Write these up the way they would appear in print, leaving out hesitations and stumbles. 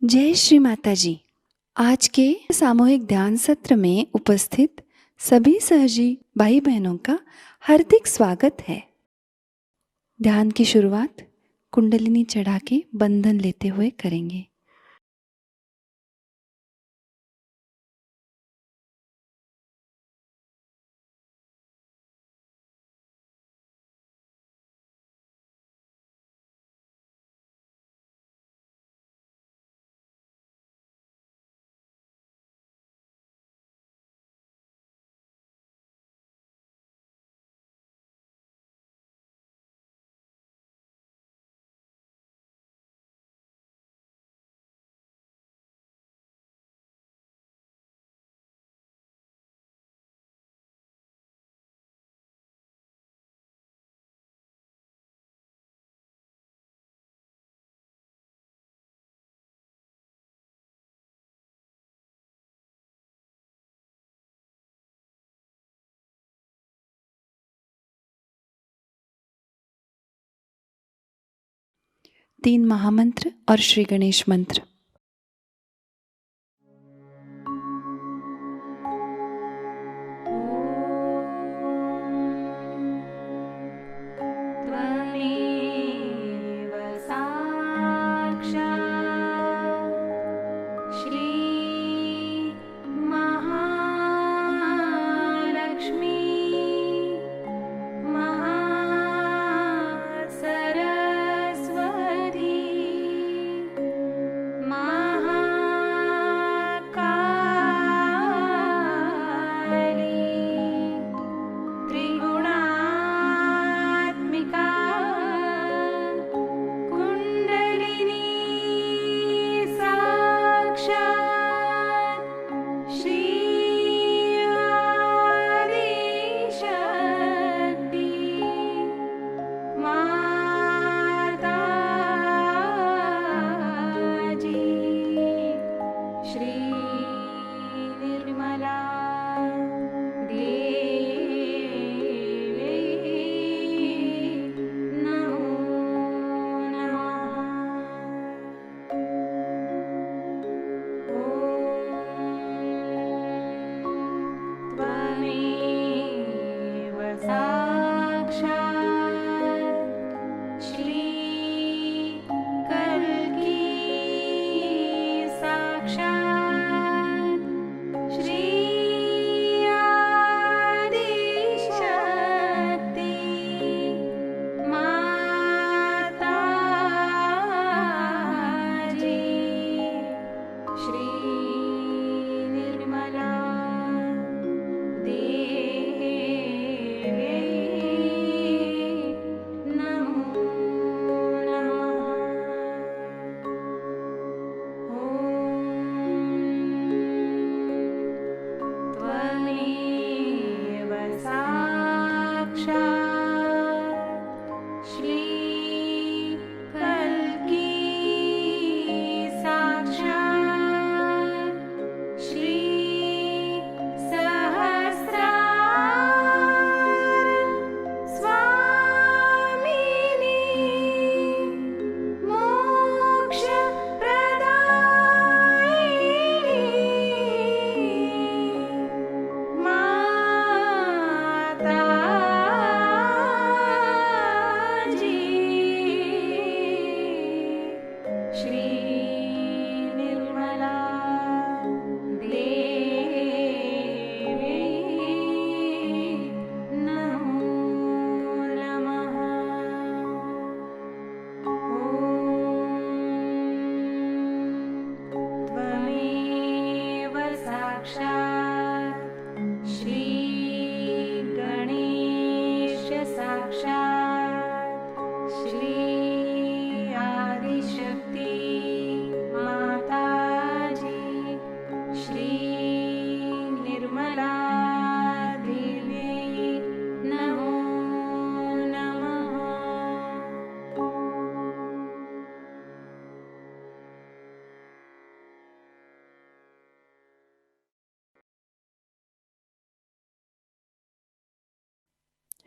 जय श्री माता जी। आज के सामूहिक ध्यान सत्र में उपस्थित सभी सहजी भाई बहनों का हार्दिक स्वागत है। ध्यान की शुरुआत कुंडलिनी चढ़ा के बंधन लेते हुए करेंगे। तीन महामंत्र और श्री गणेश मंत्र।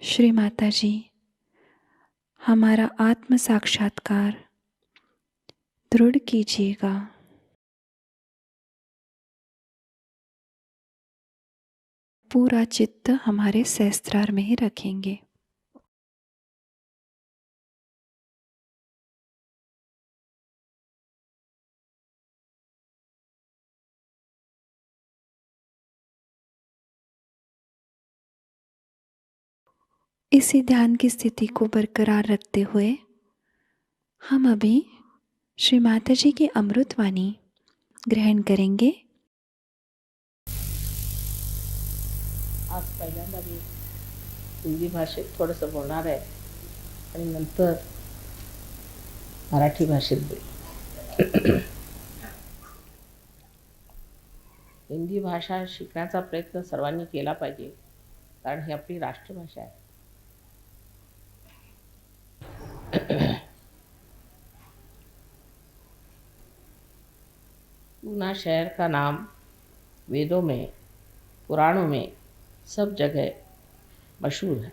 श्री माता जी, हमारा आत्म साक्षात्कार दृढ़ कीजिएगा। पूरा चित्त हमारे सहस्त्रार में ही रखेंगे। इसी ध्यान की स्थिति को बरकरार रखते हुए हम अभी श्री माता जी की अमृतवाणी ग्रहण करेंगे। आज पहिल्यांदा मी हिंदी भाषेत थोडंसं बोलणार आहे आणि नंतर मराठी भाषेत बोल. हिंदी भाषा शिकण्याचा प्रयत्न सर्वांनी केला पाहिजे, कारण ही आपली राष्ट्रभाषा आहे. पूना शहर का नाम वेदों में, पुराणों में सब जगह मशहूर है.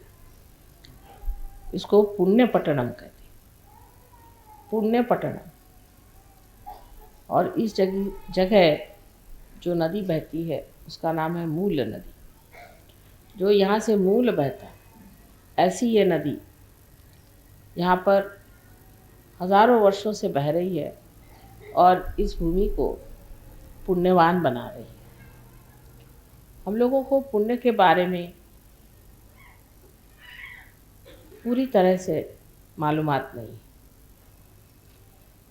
इसको पुण्यपट्टनम कहते हैं, पुण्यपट्टनम. और इस जगह जो नदी बहती है उसका नाम है मूल नदी. जो यहाँ से मूल बहता है, ऐसी ये नदी यहाँ पर हज़ारों वर्षों से बह रही है और इस भूमि को पुण्यवान बना रही है. हम लोगों को पुण्य के बारे में पूरी तरह से मालूमात नहीं.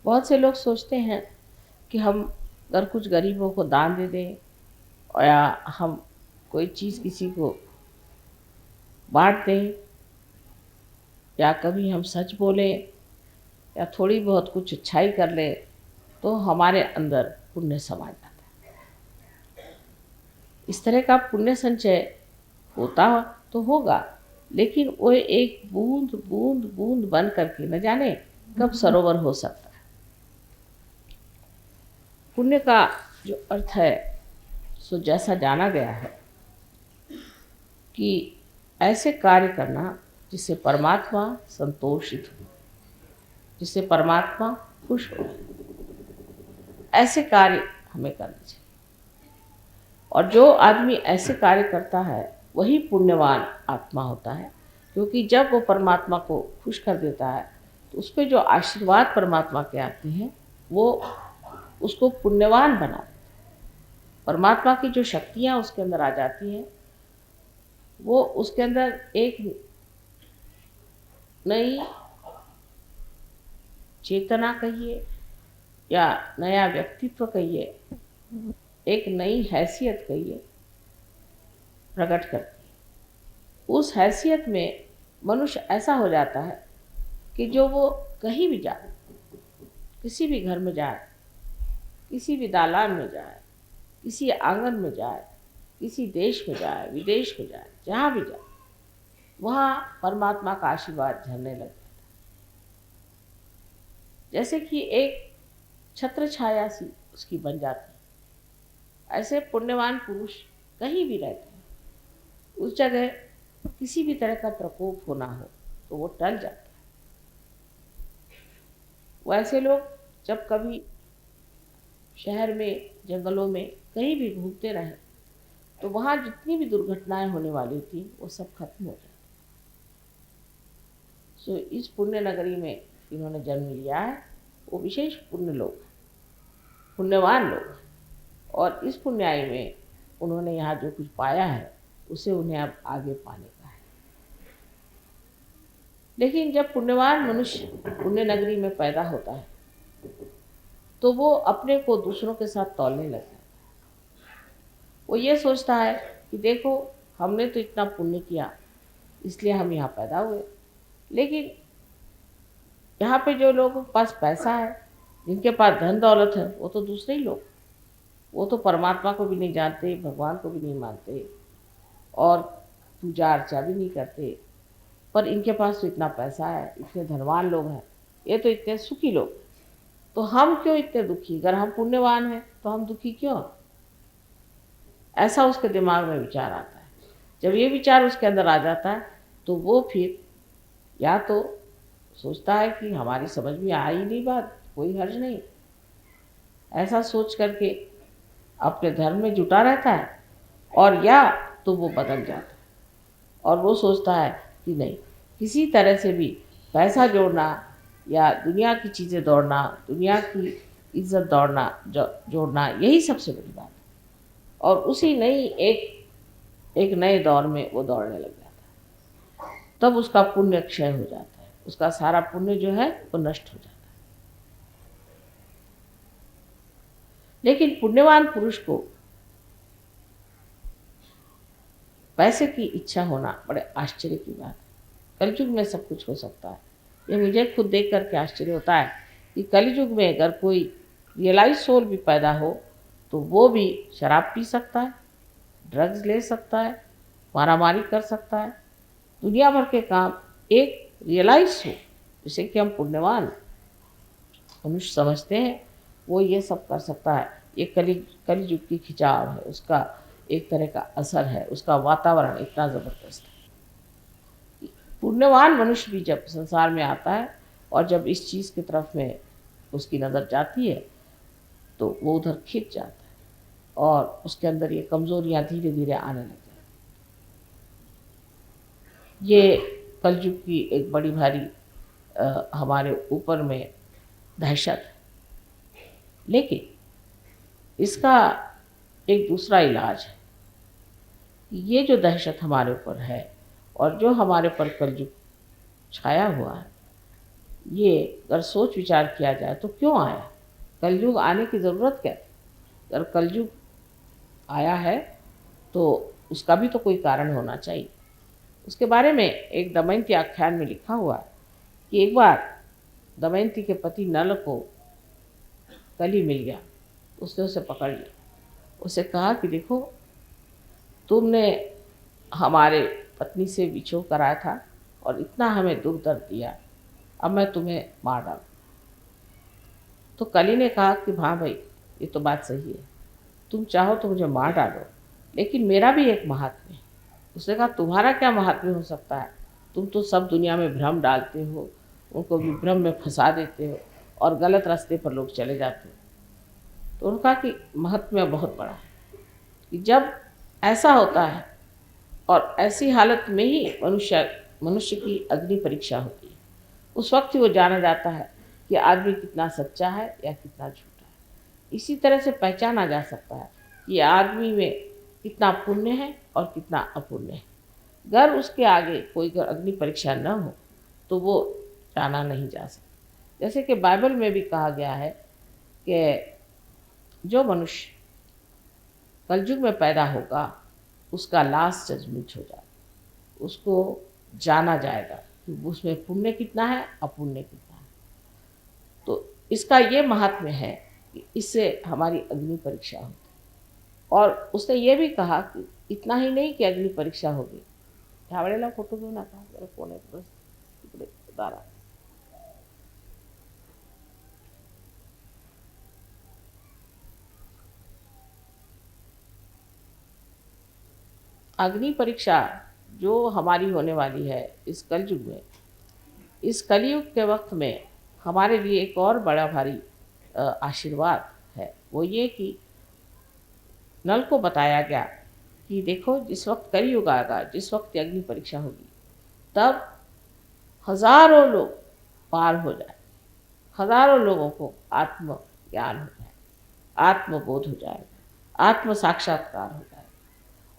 बहुत से लोग सोचते हैं कि हम अगर कुछ गरीबों को दान दे दें या हम कोई चीज़ किसी को बांट दें या कभी हम सच बोलें या थोड़ी बहुत कुछ अच्छाई कर लें तो हमारे अंदर पुण्य समा जाता है. इस तरह का पुण्य संचय होता तो होगा, लेकिन वो एक बूंद बूंद बूंद बन करके न जाने कब सरोवर हो सकता है. पुण्य का जो अर्थ है सो जैसा जाना गया है कि ऐसे कार्य करना जिससे परमात्मा संतोषित हो, जिससे परमात्मा खुश हो, ऐसे कार्य हमें करने चाहिए. और जो आदमी ऐसे कार्य करता है वही पुण्यवान आत्मा होता है, क्योंकि जब वो परमात्मा को खुश कर देता है तो उस पर जो आशीर्वाद परमात्मा के आते हैं वो उसको पुण्यवान बना देते हैं. परमात्मा की जो शक्तियाँ उसके अंदर आ जाती हैं वो उसके अंदर एक नई चेतना कहिए या नया व्यक्तित्व कहिए, एक नई हैसियत कहिए, प्रकट करती है. उस हैसियत में मनुष्य ऐसा हो जाता है कि जो वो कहीं भी जाए, किसी भी घर में जाए, किसी भी दालान में जाए, किसी आंगन में जाए, किसी देश में जाए, विदेश में जाए, जहाँ भी जाए वहाँ परमात्मा का आशीर्वाद झरने लग जाता है. जैसे कि एक छत्र छाया सी उसकी बन जाती है. ऐसे पुण्यवान पुरुष कहीं भी रहते हैं, उस जगह किसी भी तरह का प्रकोप होना हो तो वो टल जाता है. वैसे लोग जब कभी शहर में, जंगलों में कहीं भी घूमते रहे तो वहाँ जितनी भी दुर्घटनाएं होने वाली थी वो सब खत्म हो जाती. सो इस पुण्य नगरी में इन्होंने जन्म लिया है वो विशेष पुण्य लोग, पुण्यवान लोग. और इस पुण्याई में उन्होंने यहाँ जो कुछ पाया है उसे उन्हें अब आगे पाने का है. लेकिन जब पुण्यवान मनुष्य पुण्य नगरी में पैदा होता है तो वो अपने को दूसरों के साथ तौलने लगता है. वो ये सोचता है कि देखो हमने तो इतना पुण्य किया इसलिए हम यहाँ पैदा हुए, लेकिन यहाँ पे जो लोगों के पास पैसा है, जिनके पास धन दौलत है, वो तो दूसरे ही लोग, वो तो परमात्मा को भी नहीं जानते, भगवान को भी नहीं मानते और पूजा अर्चा भी नहीं करते, पर इनके पास तो इतना पैसा है, इतने धनवान लोग हैं, ये तो इतने सुखी लोग, तो हम क्यों इतने दुखी? अगर हम पुण्यवान हैं तो हम दुखी क्यों? ऐसा उसके दिमाग में विचार आता है. जब ये विचार उसके अंदर आ जाता है तो वो फिर या तो सोचता है कि हमारी समझ में आ ही नहीं बात, कोई हर्ज नहीं, ऐसा सोच करके अपने धर्म में जुटा रहता है, और या तो वो बदल जाता है और वो सोचता है कि नहीं, किसी तरह से भी पैसा जोड़ना या दुनिया की चीज़ें दौड़ना, दुनिया की इज्जत जोड़ना, यही सबसे बड़ी बात है। और उसी नई एक नए दौर में वो दौड़ने लग जाता है। तब उसका पुण्य क्षय हो जाता है, उसका सारा पुण्य जो है वो नष्ट हो जाता है। लेकिन पुण्यवान पुरुष को पैसे की इच्छा होना बड़े आश्चर्य की बात है। कलयुग में सब कुछ हो सकता है। ये मुझे खुद देख करके आश्चर्य होता है कि कलयुग में अगर कोई रियलाइज सोल भी पैदा हो तो वो भी शराब पी सकता है, ड्रग्स ले सकता है, मारामारी कर सकता है, दुनिया भर के काम एक रियलाइज हो जिसे कि हम पुण्यवान मनुष्य समझते हैं, वो ये सब कर सकता है। ये कलयुग की खिंचाव है, उसका एक तरह का असर है, उसका वातावरण इतना ज़बरदस्त है। पुण्यवान मनुष्य भी जब संसार में आता है और जब इस चीज़ की तरफ में उसकी नज़र जाती है तो वो उधर खिंच जाता है और उसके अंदर ये कमज़ोरियाँ धीरे धीरे आने लग जाती हैं। ये कलयुग की एक बड़ी भारी हमारे ऊपर में दहशत है। लेकिन इसका एक दूसरा इलाज है। ये जो दहशत हमारे ऊपर है और जो हमारे पर कलयुग छाया हुआ है, ये अगर सोच विचार किया जाए तो क्यों आया, कलयुग आने की ज़रूरत क्या थी? अगर कलयुग आया है तो उसका भी तो कोई कारण होना चाहिए। उसके बारे में एक दमयंती आख्यान में लिखा हुआ है कि एक बार दमयंती के पति नल को कली मिल गया। उसने उसे पकड़ लिया, उसे कहा कि देखो, तुमने हमारे पत्नी से विछोह कराया था और इतना हमें दुख दर्द दिया, अब मैं तुम्हें मार डालूं। तो कली ने कहा कि हाँ भाई, ये तो बात सही है, तुम चाहो तो मुझे मार डालो, लेकिन मेरा भी एक महात्म्य है। उसने कहा तुम्हारा क्या महात्म्य हो सकता है, तुम तो सब दुनिया में भ्रम डालते हो, उनको विभ्रम में फंसा देते हो और गलत रास्ते पर लोग चले जाते हो। तो उन्होंने कहा कि महात्म्य बहुत बड़ा है कि जब ऐसा होता है और ऐसी हालत में ही मनुष्य की अग्नि परीक्षा होती है, उस वक्त ही वो जाना जाता है कि आदमी कितना सच्चा है या कितना झूठा है। इसी तरह से पहचाना जा सकता है कि आदमी में कितना पुण्य है और कितना अपुण्य है। अगर उसके आगे कोई अग्नि परीक्षा न हो तो वो जाना नहीं जा सकता। जैसे कि बाइबल में भी कहा गया है कि जो मनुष्य कलयुग में पैदा होगा उसका लास्ट जजमेंट हो जाएगा, उसको जाना जाएगा कि उसमें पुण्य कितना है, अपुण्य कितना है। तो इसका ये महात्म्य है कि इससे हमारी अग्नि परीक्षा होती है। और उसने ये भी कहा कि इतना ही नहीं कि अग्नि परीक्षा होगी, ह्यावेळेला फोटो घेऊ नका, जरा फोन आहे बस तिकडे दारात। अग्नि परीक्षा जो हमारी होने वाली है इस कलयुग में, इस कलयुग के वक्त में हमारे लिए एक और बड़ा भारी आशीर्वाद है। वो ये कि नल को बताया गया कि देखो, जिस वक्त कलयुग आएगा, जिस वक्त अग्नि परीक्षा होगी, तब हजारों लोग पार हो जाए, हजारों लोगों को आत्म ज्ञान हो जाए, आत्मबोध हो जाएगा, आत्म साक्षात्कार हो जाएगा।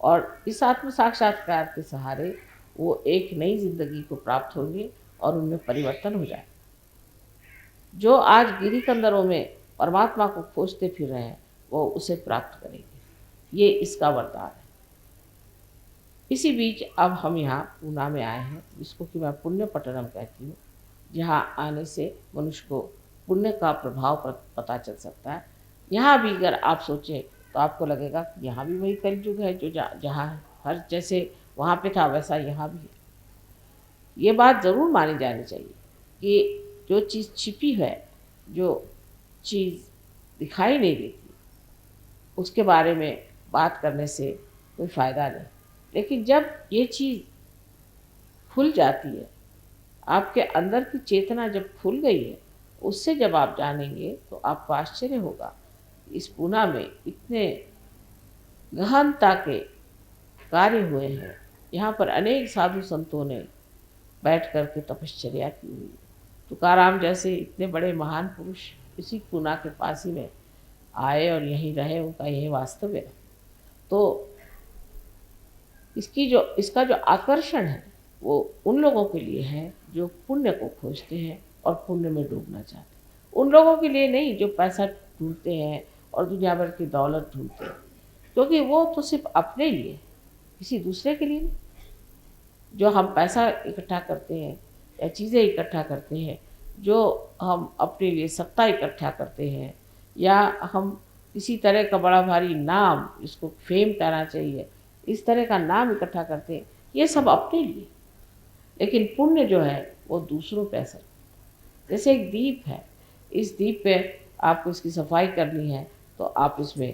और इस आत्म साक्षात्कार के सहारे वो एक नई जिंदगी को प्राप्त होंगे और उनमें परिवर्तन हो जाए। जो आज गिरी कंदरों में परमात्मा को खोजते फिर रहे हैं वो उसे प्राप्त करेंगे। ये इसका वरदान है। इसी बीच अब हम यहाँ पूना में आए हैं, जिसको कि मैं पुण्य पट्टनम कहती हूँ, जहाँ आने से मनुष्य को पुण्य का प्रभाव पता चल सकता है। यहाँ भी अगर आप सोचें तो आपको लगेगा कि यहाँ भी वही कलयुग है जो जहाँ हर जैसे वहाँ पे था वैसा यहाँ भी है। ये बात ज़रूर मानी जानी चाहिए कि जो चीज़ छिपी है, जो चीज़ दिखाई नहीं देती, उसके बारे में बात करने से कोई फ़ायदा नहीं। लेकिन जब ये चीज़ खुल जाती है, आपके अंदर की चेतना जब खुल गई है, उससे जब आप जानेंगे तो आपको आश्चर्य होगा। इस पूना में इतने गहनता के कार्य हुए हैं। यहाँ पर अनेक साधु संतों ने बैठ कर के तपश्चर्या की हुई है। तुकाराम जैसे इतने बड़े महान पुरुष इसी पूना के पास ही में आए और यहीं रहे, उनका यही वास्तव्य है। तो इसका जो आकर्षण है वो उन लोगों के लिए है जो पुण्य को खोजते हैं और पुण्य में डूबना चाहते हैं। उन लोगों के लिए नहीं जो पैसा ढूंढते हैं और दुनिया भर की दौलत ढूंढते हैं, क्योंकि वो तो सिर्फ अपने लिए, किसी दूसरे के लिए नहीं। जो हम पैसा इकट्ठा करते हैं या चीज़ें इकट्ठा करते हैं, जो हम अपने लिए सत्ता इकट्ठा करते हैं, या हम किसी तरह का बड़ा भारी नाम, इसको फेम कहना चाहिए, इस तरह का नाम इकट्ठा करते हैं, ये सब अपने लिए। लेकिन पुण्य जो है वो दूसरों पे असर। जैसे एक दीप है, इस दीप पे आपको इसकी सफाई करनी है तो आप इसमें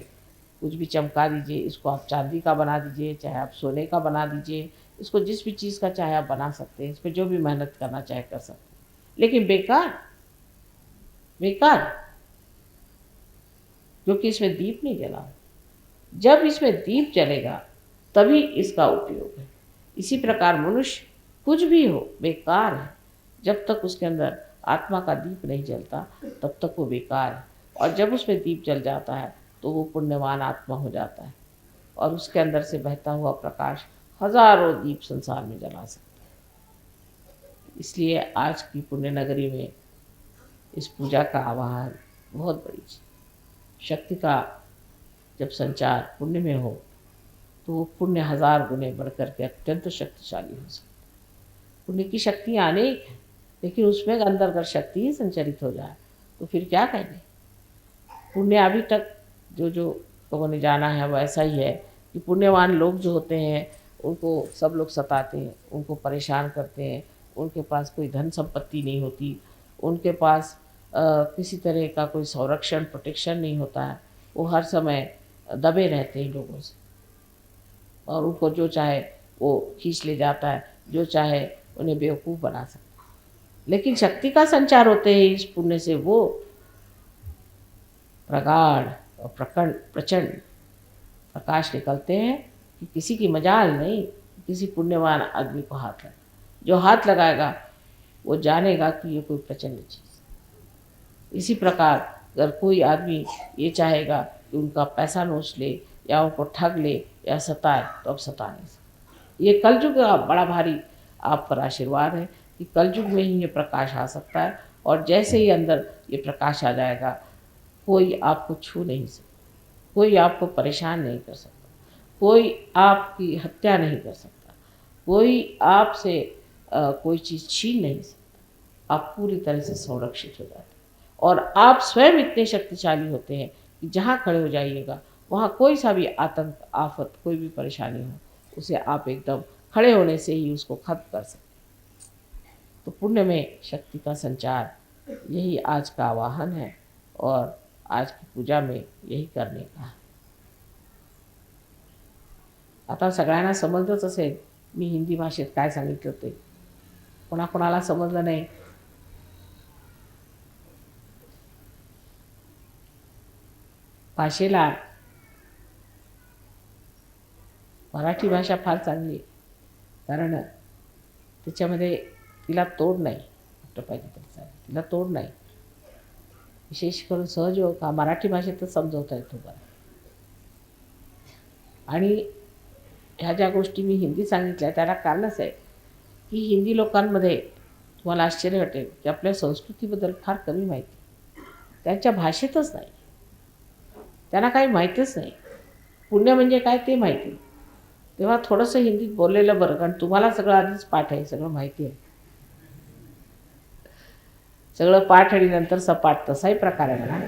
कुछ भी चमका दीजिए, इसको आप चांदी का बना दीजिए, चाहे आप सोने का बना दीजिए, इसको जिस भी चीज़ का चाहे आप बना सकते हैं, इस पर जो भी मेहनत करना चाहे कर सकते हैं। लेकिन बेकार, बेकार, क्योंकि इसमें दीप नहीं जला। जब इसमें दीप जलेगा तभी इसका उपयोग है। इसी प्रकार मनुष्य कुछ भी हो बेकार है, जब तक उसके अंदर आत्मा का दीप नहीं जलता तब तक वो बेकार है। और जब उसमें दीप जल जाता है तो वो पुण्यवान आत्मा हो जाता है और उसके अंदर से बहता हुआ प्रकाश हजारों दीप संसार में जला सकता है। इसलिए आज की पुण्य नगरी में इस पूजा का आवाहन बहुत बड़ी चीज। शक्ति का जब संचार पुण्य में हो तो वो पुण्य 1000 गुने बढ़कर के अत्यंत शक्तिशाली हो सकता है। पुण्य की शक्तियाँ अनेक हैं, लेकिन उसमें अंदर अगर शक्ति ही संचरित हो जाए तो फिर क्या कहेंगे। पुण्य अभी तक जो जो लोगों ने जाना है वो ऐसा ही है कि पुण्यवान लोग जो होते हैं उनको सब लोग सताते हैं, उनको परेशान करते हैं, उनके पास कोई धन संपत्ति नहीं होती, उनके पास किसी तरह का कोई संरक्षण प्रोटेक्शन नहीं होता है, वो हर समय दबे रहते हैं लोगों से और उनको जो चाहे वो खींच ले जाता है, जो चाहे उन्हें बेवकूफ़ बना सकता है। लेकिन शक्ति का संचार होते ही इस पुण्य से वो प्रगाढ़ और प्रचंड प्रकाश निकलते हैं कि किसी की मजाल नहीं, किसी पुण्यवान आदमी को हाथ लगा। जो हाथ लगाएगा वो जानेगा कि ये कोई प्रचंड चीज़। इसी प्रकार अगर कोई आदमी ये चाहेगा कि उनका पैसा नोच ले या उनको ठग ले या सताए तो अब सता नहीं सकता। ये कलयुग का बड़ा भारी आप पर आशीर्वाद है कि कलयुग में ही ये प्रकाश आ सकता है और जैसे ही अंदर ये प्रकाश आ जाएगा कोई आपको छू नहीं सकता, कोई आपको परेशान नहीं कर सकता, कोई आपकी हत्या नहीं कर सकता, कोई आपसे कोई चीज़ छीन नहीं सकता। आप पूरी तरह से संरक्षित हो जाते हैं और आप स्वयं इतने शक्तिशाली होते हैं कि जहाँ खड़े हो जाइएगा वहाँ कोई सा भी आतंक, आफत, कोई भी परेशानी हो उसे आप एकदम खड़े होने से ही उसको खत्म कर सकते हैं। तो पुण्य में शक्ति का संचार यही आज का आवाहन है और आज की पूजा में यही करने का है। आता सगळ्यांना समजलंच असेल मी हिंदी भाषेत काय सांगितलं ते, कोणाकोणाला समजलं नाही भाषेला मराठी भाषा फार चांगली आहे, कारण त्याच्यामध्ये तिला तोड नाही, म्हटलं पाहिजे तरी चालेल, तिला तोड नाही। विशेष करून सहजयोग हा मराठी भाषेतच समजवता येतो बरं। आणि ह्या ज्या गोष्टी मी हिंदी सांगितल्या त्याला कारणच आहे की हिंदी लोकांमध्ये तुम्हाला आश्चर्य वाटेल की आपल्या संस्कृतीबद्दल फार कमी माहिती, त्यांच्या भाषेतच नाही, त्यांना काही माहीतच नाही। पुण्य म्हणजे काय ते माहिती, तेव्हा थोडंसं हिंदीत बोललेलं बरं, कारण तुम्हाला सगळं आधीच पाठ आहे, सगळं माहिती आहे, सगळं पाठ आणि नंतर सपाट तसाही प्रकार आहे म्हणा।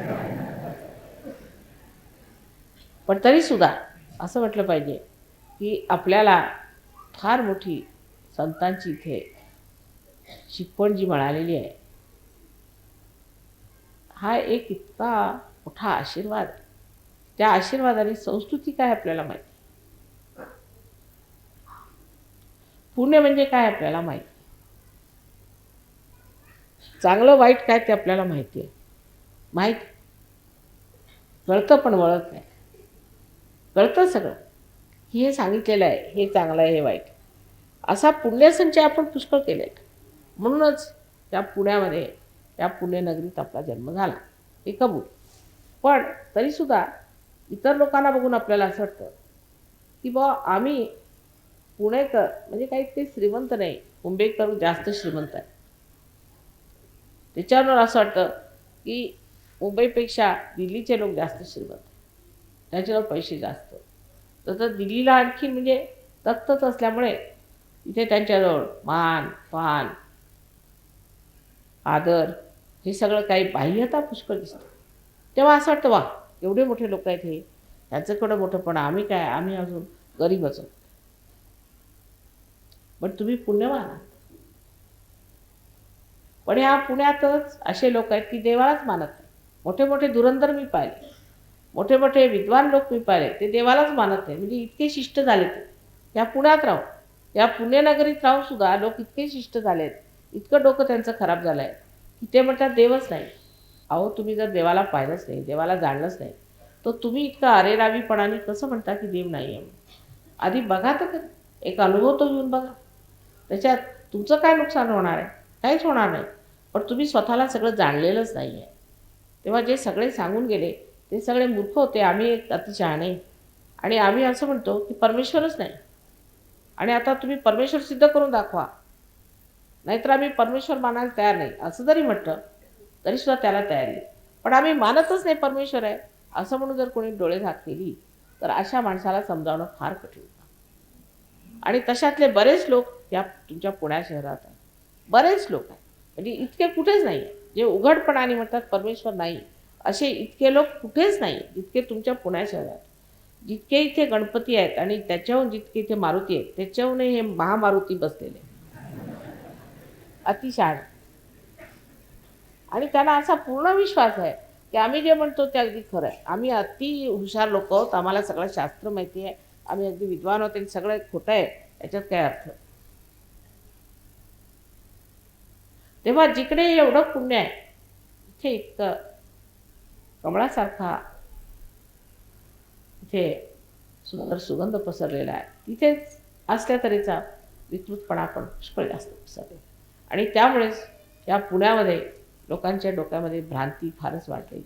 पण तरीसुद्धा असं म्हटलं पाहिजे की आपल्याला फार मोठी संतांची इथे शिकवण जी मिळालेली आहे, हा एक इतका मोठा आशीर्वाद आहे। त्या आशीर्वादाने संस्कृती काय आपल्याला माहिती, पुण्य म्हणजे काय आपल्याला माहिती, चांगलं वाईट काय ते आपल्याला माहिती आहे, माहीत कळतं पण वळत नाही, कळतं सगळं की हे सांगितलेलं आहे, हे चांगलं आहे, हे वाईट आहे. असा पुण्यसंचय आपण पुष्कळ केलेला आहे. म्हणूनच त्या पुण्यामध्ये, त्या पुण्यनगरीत आपला जन्म झाला, हे कबूल. पण तरीसुद्धा इतर लोकांना बघून आपल्याला असं वाटतं की बा आम्ही पुणेकर म्हणजे काही ते श्रीमंत नाही, मुंबईकर जास्त श्रीमंत आहे. त्याच्यावर असं वाटतं की मुंबईपेक्षा दिल्लीचे लोक जास्त श्रीमंत आहेत, त्याच्यावर पैसे जास्त. तर दिल्लीला आणखी म्हणजे तख्तच असल्यामुळे इथे त्यांच्याजवळ मान पान आदर हे सगळं काही बाह्यता पुष्कळ दिसतं. तेव्हा असं वाटतं वा एवढे मोठे लोक आहेत हे, ह्याचं केवढं मोठं, पण आम्ही काय, आम्ही अजून गरीबच आहोत. पण तुम्ही पुण्यवान आहात. पण ह्या पुण्यातच असे लोक आहेत की देवालाच मानत नाही. मोठे मोठे धुरंधर मी पाहिले, मोठे मोठे विद्वान लोक मी पाहिले, ते देवालाच मानत नाही. म्हणजे इतके शिष्ट झाले ते या पुण्यात राहून, या पुण्यनगरीत राहून सुद्धा लोक इतके शिष्ट झालेत, इतकं डोकं त्यांचं खराब झालं आहे की ते म्हणतात देवच नाही. अहो तुम्ही जर देवाला पाहिलंच नाही, देवाला जाणलंच नाही, तर तुम्ही इतका अरेरावीपणाने कसं म्हणता की देव नाही आहे? आधी बघा तर खरं, एक अनुभव तो घेऊन बघा. त्याच्यात तुमचं काय नुकसान होणार आहे? काहीच होणार नाही. पण तुम्ही स्वतःला सगळं जाणलेलंच नाही आहे. तेव्हा जे सगळे सांगून गेले ते सगळे मूर्ख होते, आम्ही एक अतिशहाणे. आणि आम्ही असं म्हणतो की परमेश्वरच नाही, आणि आता तुम्ही परमेश्वर सिद्ध करून दाखवा, नाहीतर आम्ही परमेश्वर मानायला तयार नाही, असं जरी म्हटलं तरीसुद्धा त्याला तयारी आहे. पण आम्ही मानतच नाही परमेश्वर आहे असं म्हणून जर कोणी डोळे झाक केली तर अशा माणसाला समजावणं फार कठीण होतं. आणि तशातले बरेच लोक या तुमच्या पुण्या शहरात आहेत, बरेच लोक आहेत. म्हणजे इतके कुठेच नाही आहे जे उघडपणाने म्हणतात परमेश्वर नाही, असे इतके लोक कुठेच नाही जितके तुमच्या पुण्या शहरात. जितके इथे गणपती आहेत आणि त्याच्याहून जितके इथे मारुती आहेत त्याच्याहूनही हे महामारुती बसलेले अतिशहाण. आणि त्यांना असा पूर्ण विश्वास आहे की आम्ही जे म्हणतो ते अगदी खरं आहे, आम्ही अति हुशार लोक आहोत, आम्हाला सगळं शास्त्र माहिती आहे, आम्ही अगदी विद्वान होते, सगळं खोटं आहे, याच्यात काय अर्थ. तेव्हा जिकडे एवढं पुण्य आहे, इथे इतकं कमळासारखा इथे सुंदर सुगंध पसरलेला आहे, तिथेच असल्या तऱ्हेचा विकृतपणा पण पुष्कळ जास्त पसरलेला. आणि त्यामुळेच या पुण्यामध्ये लोकांच्या डोक्यामध्ये भ्रांती फारच वाढलेली.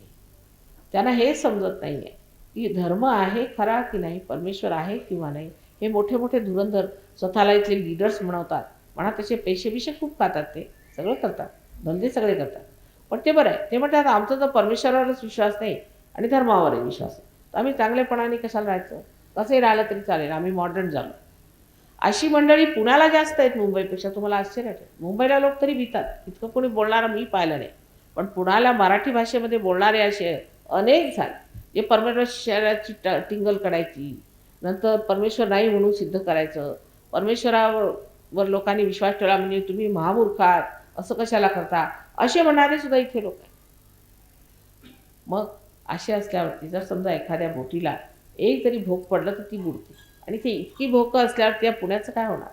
त्यांना हे समजत नाही आहे की धर्म आहे खरा की नाही, परमेश्वर आहे किंवा नाही. हे मोठे मोठे धुरंधर स्वतःला इथले लीडर्स म्हणवतात, म्हणा तसे पैसे बिशे खूप खातात, ते सगळं करतात, धंदे सगळे करतात. पण ते बरं आहे, ते म्हणतात आमचा जर परमेश्वरावरच विश्वास नाही आणि धर्मावरही विश्वास आहे, तर आम्ही चांगलेपणाने कशाला राहायचं, कसंही राहिलं तरी चालेल, आम्ही मॉडर्न झालो. अशी मंडळी पुण्याला जास्त आहेत मुंबईपेक्षा. तुम्हाला आश्चर्य वाटेल, मुंबईला लोक तरी भितात, इतकं कोणी बोलणारं मी पाहिलं नाही. पण पुण्याला मराठी भाषेमध्ये बोलणारे असे अनेक झाले जे परमेश्वराची टिंगल काढायची, नंतर परमेश्वर नाही म्हणून सिद्ध करायचं, परमेश्वरावर लोकांनी विश्वास ठेवला म्हणजे तुम्ही महामूर्ख आहात, असं कशाला करता, असे म्हणणारे सुद्धा इथे लोक आहेत. मग असे असल्यावरती जर समजा एखाद्या बोटीला एक तरी भोग पडलं तर ती बुडते, आणि ते इतकी भोकं असल्यावर त्या पुण्याचं काय होणार.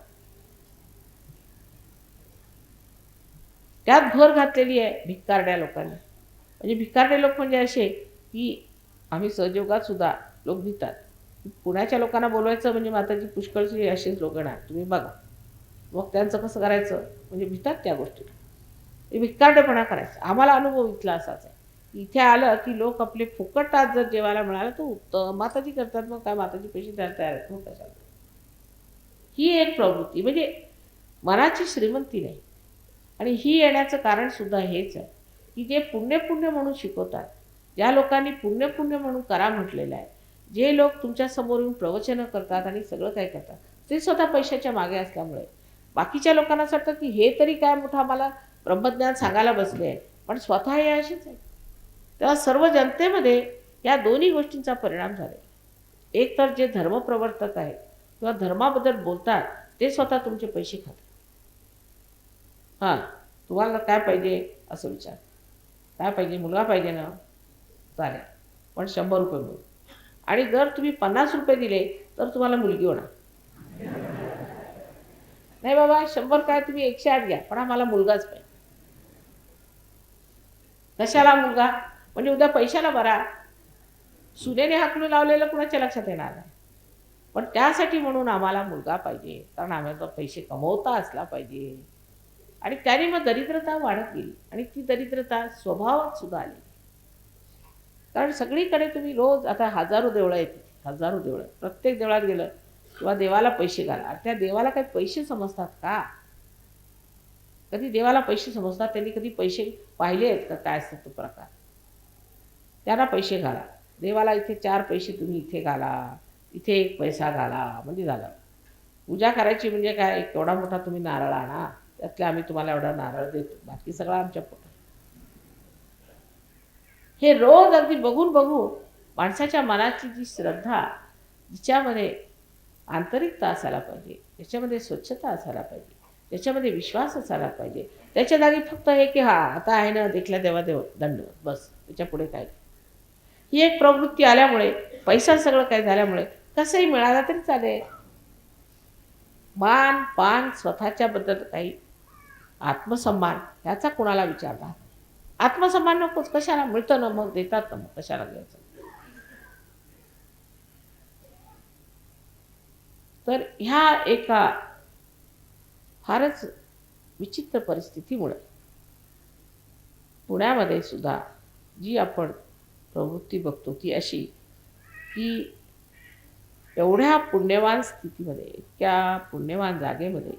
त्यात भर घातलेली आहे भिकारड्या लोकांनी. म्हणजे भिकारडे लोक म्हणजे असे की आम्ही सहयोगात सुद्धा लोक भितात. पुण्याच्या लोकांना बोलवायचं म्हणजे माताजी पुष्कळशी असेच लोक येणार, तुम्ही बघा. मग त्यांचं कसं करायचं, म्हणजे भितात त्या गोष्टीला, हे भिकारडेपणा करायचं. आम्हाला अनुभव इथला असाच आहे, इथे आलं की लोक आपले फुकट तास जर जेवायला मिळालं तर उत्तम, माताजी करतात, मग काय माताजी पैसे द्यायला तयार आहेत, मग कशाला. ही एक प्रवृत्ती म्हणजे मनाची श्रीमंती नाही. आणि ही येण्याचं कारण सुद्धा हेच आहे की जे पुण्य पुण्य म्हणून शिकवतात, ज्या लोकांनी पुण्य पुण्य म्हणून करा म्हटलेलं आहे, जे लोक तुमच्या समोर येऊन प्रवचनं करतात आणि सगळं काय करतात, ते स्वतः पैशाच्या मागे असल्यामुळे बाकीच्या लोकांना असं वाटतं की हे तरी काय मोठं आम्हाला ब्रह्मज्ञान सांगायला बसले आहे, पण स्वतः हे असेच आहे. तेव्हा सर्व जनतेमध्ये या दोन्ही गोष्टींचा परिणाम झाला. एक तर जे धर्मप्रवर्तक आहेत किंवा धर्माबद्दल बोलतात ते स्वतः तुमचे पैसे खातात. हां, तुम्हाला काय पाहिजे असं विचार, काय पाहिजे, मुलगा पाहिजे ना, चालेल, पण 100 रुपये मिळू. आणि जर तुम्ही 50 रुपये दिले तर तुम्हाला मुलगी होणार. नाही बाबा 100 काय, तुम्ही 108 घ्या, पण आम्हाला मुलगाच पाहिजे. कशाला मुलगा, म्हणजे उद्या पैशाला बरा, सुनेने हाकलून लावलेलं कुणाच्या लक्षात येणार नाही. पण त्यासाठी म्हणून आम्हाला मुलगा पाहिजे, कारण आम्हाला पैसे कमवता असला पाहिजे. आणि त्याने मग दरिद्रता वाढत गेली आणि ती दरिद्रता स्वभावात सुद्धा आली. कारण सगळीकडे तुम्ही रोज आता हजारो देवळं आहेत तिथे, हजारो देवळं. प्रत्येक देवळात गेलं किंवा देवाला पैसे घाला. त्या देवाला काही पैसे समजतात का? कधी देवाला पैसे समजतात? त्यांनी कधी पैसे पाहिले आहेत का? काय असतात तो प्रकार? त्यांना पैसे घाला. देवाला इथे 4 पैसे तुम्ही इथे घाला, इथे 1 पैसा घाला, म्हणजे झालं. पूजा करायची म्हणजे काय, केवढा मोठा तुम्ही नारळ आणा, त्यातले आम्ही तुम्हाला एवढा नारळ देतो, बाकी सगळं आमच्या पोटात. हे रोज अगदी बघून बघून माणसाच्या मनाची जी श्रद्धा, जिच्यामध्ये आंतरिकता असायला पाहिजे, त्याच्यामध्ये स्वच्छता असायला पाहिजे, त्याच्यामध्ये विश्वास असायला पाहिजे. त्याच्या जागी फक्त हे की हा आता आहे ना, देखल्या देवा देव दंडवत, बस त्याच्या पुढे काय. ही एक प्रवृत्ती आल्यामुळे, पैसा सगळं काय झाल्यामुळे कसंही मिळाला तरी चालेल. मान पान स्वतःच्याबद्दल काही आत्मसन्मान ह्याचा कुणाला विचार नाही. आत्मसन्मान नकोच, कशाला मिळतं ना, मग देतात ना, मग कशाला घ्यायचं. तर ह्या एका फारच विचित्र परिस्थितीमुळे पुण्यामध्ये सुद्धा जी आपण प्रवृत्ती बघतो ती अशी की एवढ्या पुण्यवान स्थितीमध्ये, इतक्या पुण्यवान जागेमध्ये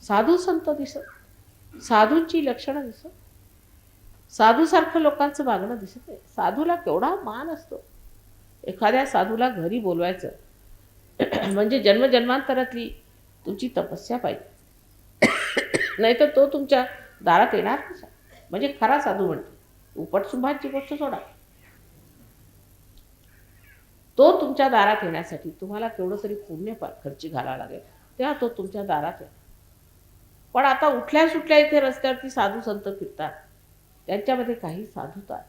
साधू संत दिसत, साधूंची लक्षणं दिसत, साधूसारखं लोकांचं वागणं दिसत आहे. साधूला केवढा मान असतो. एखाद्या साधूला घरी बोलवायचं म्हणजे जन्मजन्मांतरातली तुमची तपस्या पाहिजे, नाहीतर तो तुमच्या दारात येणार कसा. म्हणजे खरा साधू म्हणते, उपटसुंभांची गोष्ट सोडा, तो तुमच्या दारात येण्यासाठी तुम्हाला केवढं तरी पुण्य खर्ची घालावं लागेल, तेव्हा तो तुमच्या दारात येईल. पण आता उठल्या सुटल्या इथे रस्त्यावरती साधू संत फिरतात, त्यांच्यामध्ये काही साधुता आहे.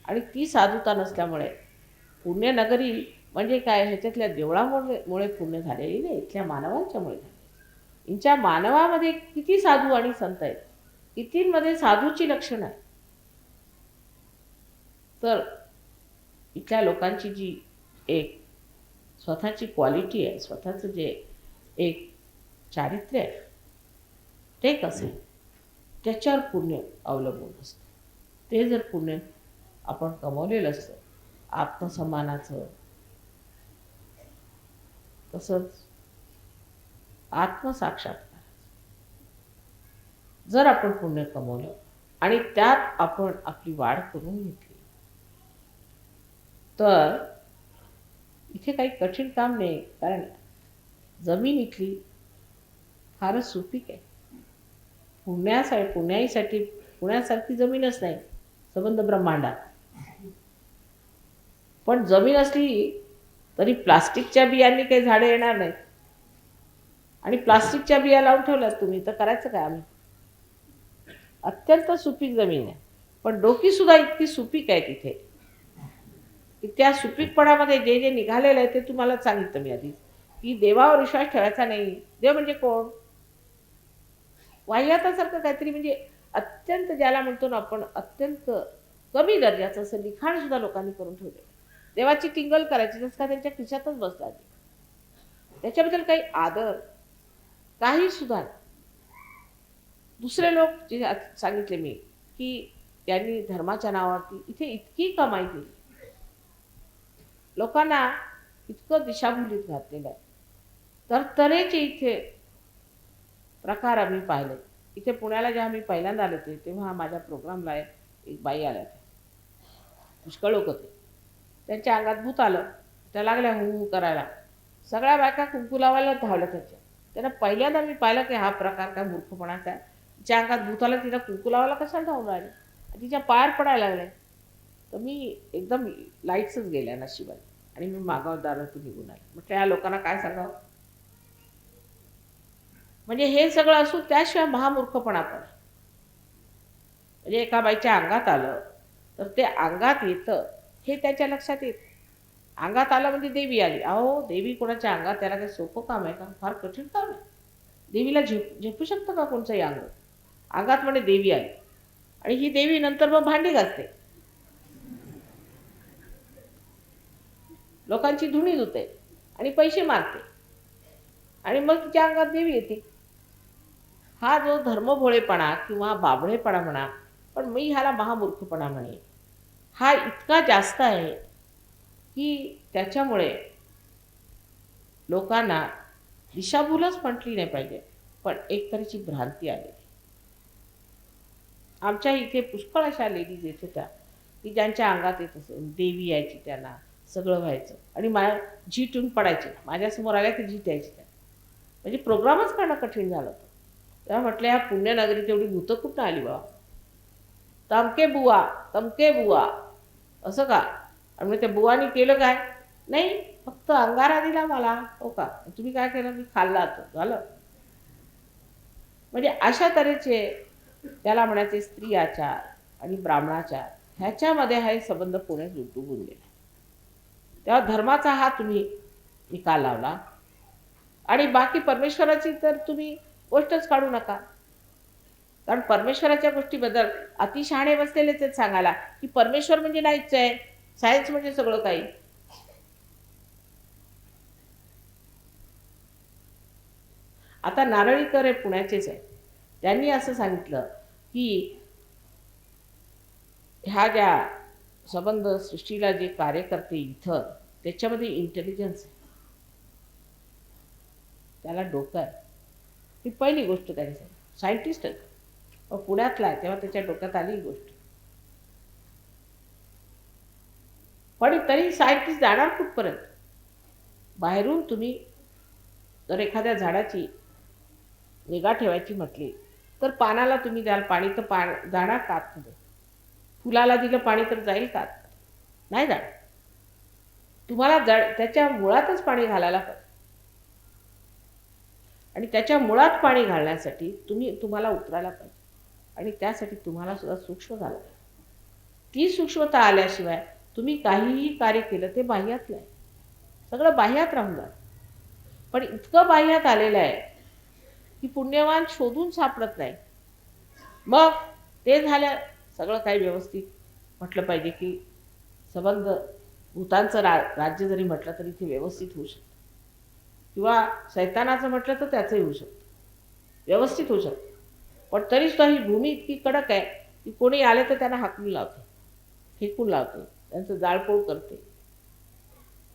आणि ती साधुता नसल्यामुळे पुण्यनगरी म्हणजे काय, ह्याच्यातल्या देवळामुळे पुण्य झालेली नाही, इथल्या मानवांच्यामुळे झाले. यांच्या मानवामध्ये किती साधू आणि संत आहेत, कितींमध्ये साधूची लक्षणं आहेत. तर इथल्या लोकांची जी एक स्वतःची क्वालिटी आहे, स्वतःचं जे एक चारित्र्य आहे, ते कसं त्याच्यावर पुण्य अवलंबून असतं. ते जर पुण्य आपण कमवलेलं असतं, आत्मसन्मानाचं, तसंच आत्मसाक्षात्कार, जर आपण पुण्य कमवलं आणि त्यात आपण आपली वाढ करून घेतली, तर इथे काही कठीण काम नाही. कारण जमीन इथली फारच सुपीक आहे. पुण्यासारखी जमीनच नाही संबंध ब्रह्मांडात. पण जमीन असली तरी प्लास्टिकच्या बियांनी काही झाडं येणार नाहीत. आणि प्लास्टिकच्या बिया लावून ठेवल्यात तुम्ही, तर करायचं काय आम्ही. अत्यंत सुपीक जमीन आहे. पण डोकी सुद्धा इतकी सुपीक आहे तिथे की त्या सुपीकपणामध्ये जे जे निघालेलं आहे ते तुम्हाला सांगितलं मी आधी, की देवावर विश्वास ठेवायचा नाही. देव म्हणजे कोण, वाह्यातासारखं काहीतरी, म्हणजे अत्यंत ज्याला म्हणतो ना आपण अत्यंत कमी दर्जाचं असं लिखाण सुद्धा लोकांनी करून ठेवले. देवाची टिंगल करायची जसं का त्यांच्या खिशातच बसला, त्याच्याबद्दल काही आदर काही सुद्धा. दुसरे लोक जे सांगितले मी की त्यांनी धर्माच्या नावावरती इथे इतकी कमाई केली, लोकांना इतकं दिशाभूलीत घातलेलं आहे. तर तऱ्हेचे इथे प्रकार आम्ही पाहिले. इथे पुण्याला जेव्हा मी पहिल्यांदा आले होते तेव्हा माझ्या प्रोग्रामला एक बाई आल्या होत्या, पुष्कळ लोक होते. त्यांच्या अंगात भूत आलं, त्या लागल्या हू करायला. सगळ्या बायका कुंकू लावायला धावल्या त्यांच्या. त्यांना पहिल्यांदा मी पाहिलं की हा प्रकार काय मूर्खपणाचा आहे. तिच्या अंगात भूत आलं, तिला कुंकू लावायला कशाला धावून राहिले, तिच्या पायावर पडायला लागले. तर मी एकदम लाईट्सच गेल्या नशिबाने आणि मी मागावर दारातून निघून आले. म्हटलं या लोकांना काय सांगावं. म्हणजे हे सगळं असू त्याशिवाय महामूर्खपणा पण. म्हणजे एका बाईच्या अंगात आलं तर ते अंगात येतं हे त्याच्या लक्षात येत. अंगात आलं म्हणजे देवी आली. अहो देवी कोणाच्या अंगात, त्याला काही सोपं काम आहे का, फार कठीण काम आहे. देवीला झेपू शकतं का कोणचंही अंग. अंगात म्हणजे देवी आली आणि ही देवी नंतर मग भांडी घासते, लोकांची धुणी धुते. आणि पैसे मारते आणि मग तिच्या अंगात देवी येते. हा जो धर्मभोळेपणा किंवा बाबळेपणा म्हणा, पण मी ह्याला महामूर्खपणा म्हणेन, हा इतका जास्त आहे की त्याच्यामुळे लोकांना दिशाभूलच म्हटली नाही पाहिजे, पण एक तऱ्हेची भ्रांती आली. आमच्या इथे पुष्कळ अशा लेडीज येत होत्या की ज्यांच्या अंगात येत असेल, देवी यायची, त्यांना सगळं व्हायचं आणि झीटून पडायचे. माझ्यासमोर आल्या की झीट यायची त्या. म्हणजे प्रोग्रामच करणं कठीण झालं होतं. तेव्हा म्हटलं ह्या पुण्यनगरीत एवढी भूतं कुठं आली बाबा, तमके बुवा असं का? आणि मग त्या बुवानी केलं काय? नाही, फक्त अंगारा दिला मला. हो का? तुम्ही काय केलं? मी खाल्ला होतं, झालं. म्हणजे अशा तऱ्हेचे त्याला म्हणायचे स्त्री आचार आणि ब्राह्मणाचार, ह्याच्यामध्ये हा संबंध पुणे डुबून गेला. तेव्हा धर्माचा हा तुम्ही निकाल लावला आणि बाकी परमेश्वराची तर तुम्ही गोष्टच काढू नका. कारण परमेश्वराच्या गोष्टीबद्दल अतिशहाणे बसलेलेच आहेत सांगायला की परमेश्वर म्हणजे नाहीच आहे, सायन्स म्हणजे सगळं काही. आता नारळीकर हे पुण्याचेच आहे. त्यांनी असं सांगितलं की ह्या ज्या संबंध सृष्टीला जे कार्य करते इथं, त्याच्यामध्ये इंटेलिजन्स आहे, त्याला डोकं आहे. ही पहिली गोष्ट त्यांनी सांगितली. सायंटिस्ट आहे, पुण्यातला आहे, तेव्हा त्याच्या डोक्यात आली ही गोष्ट. पण तरी सायंटिस्ट जाणार कुठपर्यंत? बाहेरून तुम्ही जर एखाद्या झाडाची निगा ठेवायची म्हटली तर पानाला तुम्ही द्याल पाणी, तर जाणार का आतमध्ये? फुलाला दिलं पाणी तर जाईल का? नाही जाणार. तुम्हाला त्याच्या मुळातच पाणी घालायला पाहिजे आणि त्याच्या मुळात पाणी घालण्यासाठी तुम्हाला उतरायला पाहिजे आणि त्यासाठी तुम्हाला सुद्धा सूक्ष्म झालं पाहिजे. ती सूक्ष्मता आल्याशिवाय तुम्ही काहीही कार्य केलं ते बाह्यातलं आहे, सगळं बाह्यात राहून जातं. पण इतकं बाह्यात आलेलं आहे की पुण्यवान शोधून सापडत नाही. मग ते झालं सगळं काही व्यवस्थित म्हटलं पाहिजे की संबंध भूतांचं राज्य जरी म्हटलं तरी ते व्यवस्थित होऊ शकतं, किंवा सैतानाचं म्हटलं तर त्याचंही होऊ शकतं, व्यवस्थित होऊ शकतं. पण तरीसुद्धा ही भूमी इतकी कडक आहे की कोणी आले तर त्यांना हाकलून लावते, फेकून लावते, त्यांचं जाळपोळ करते.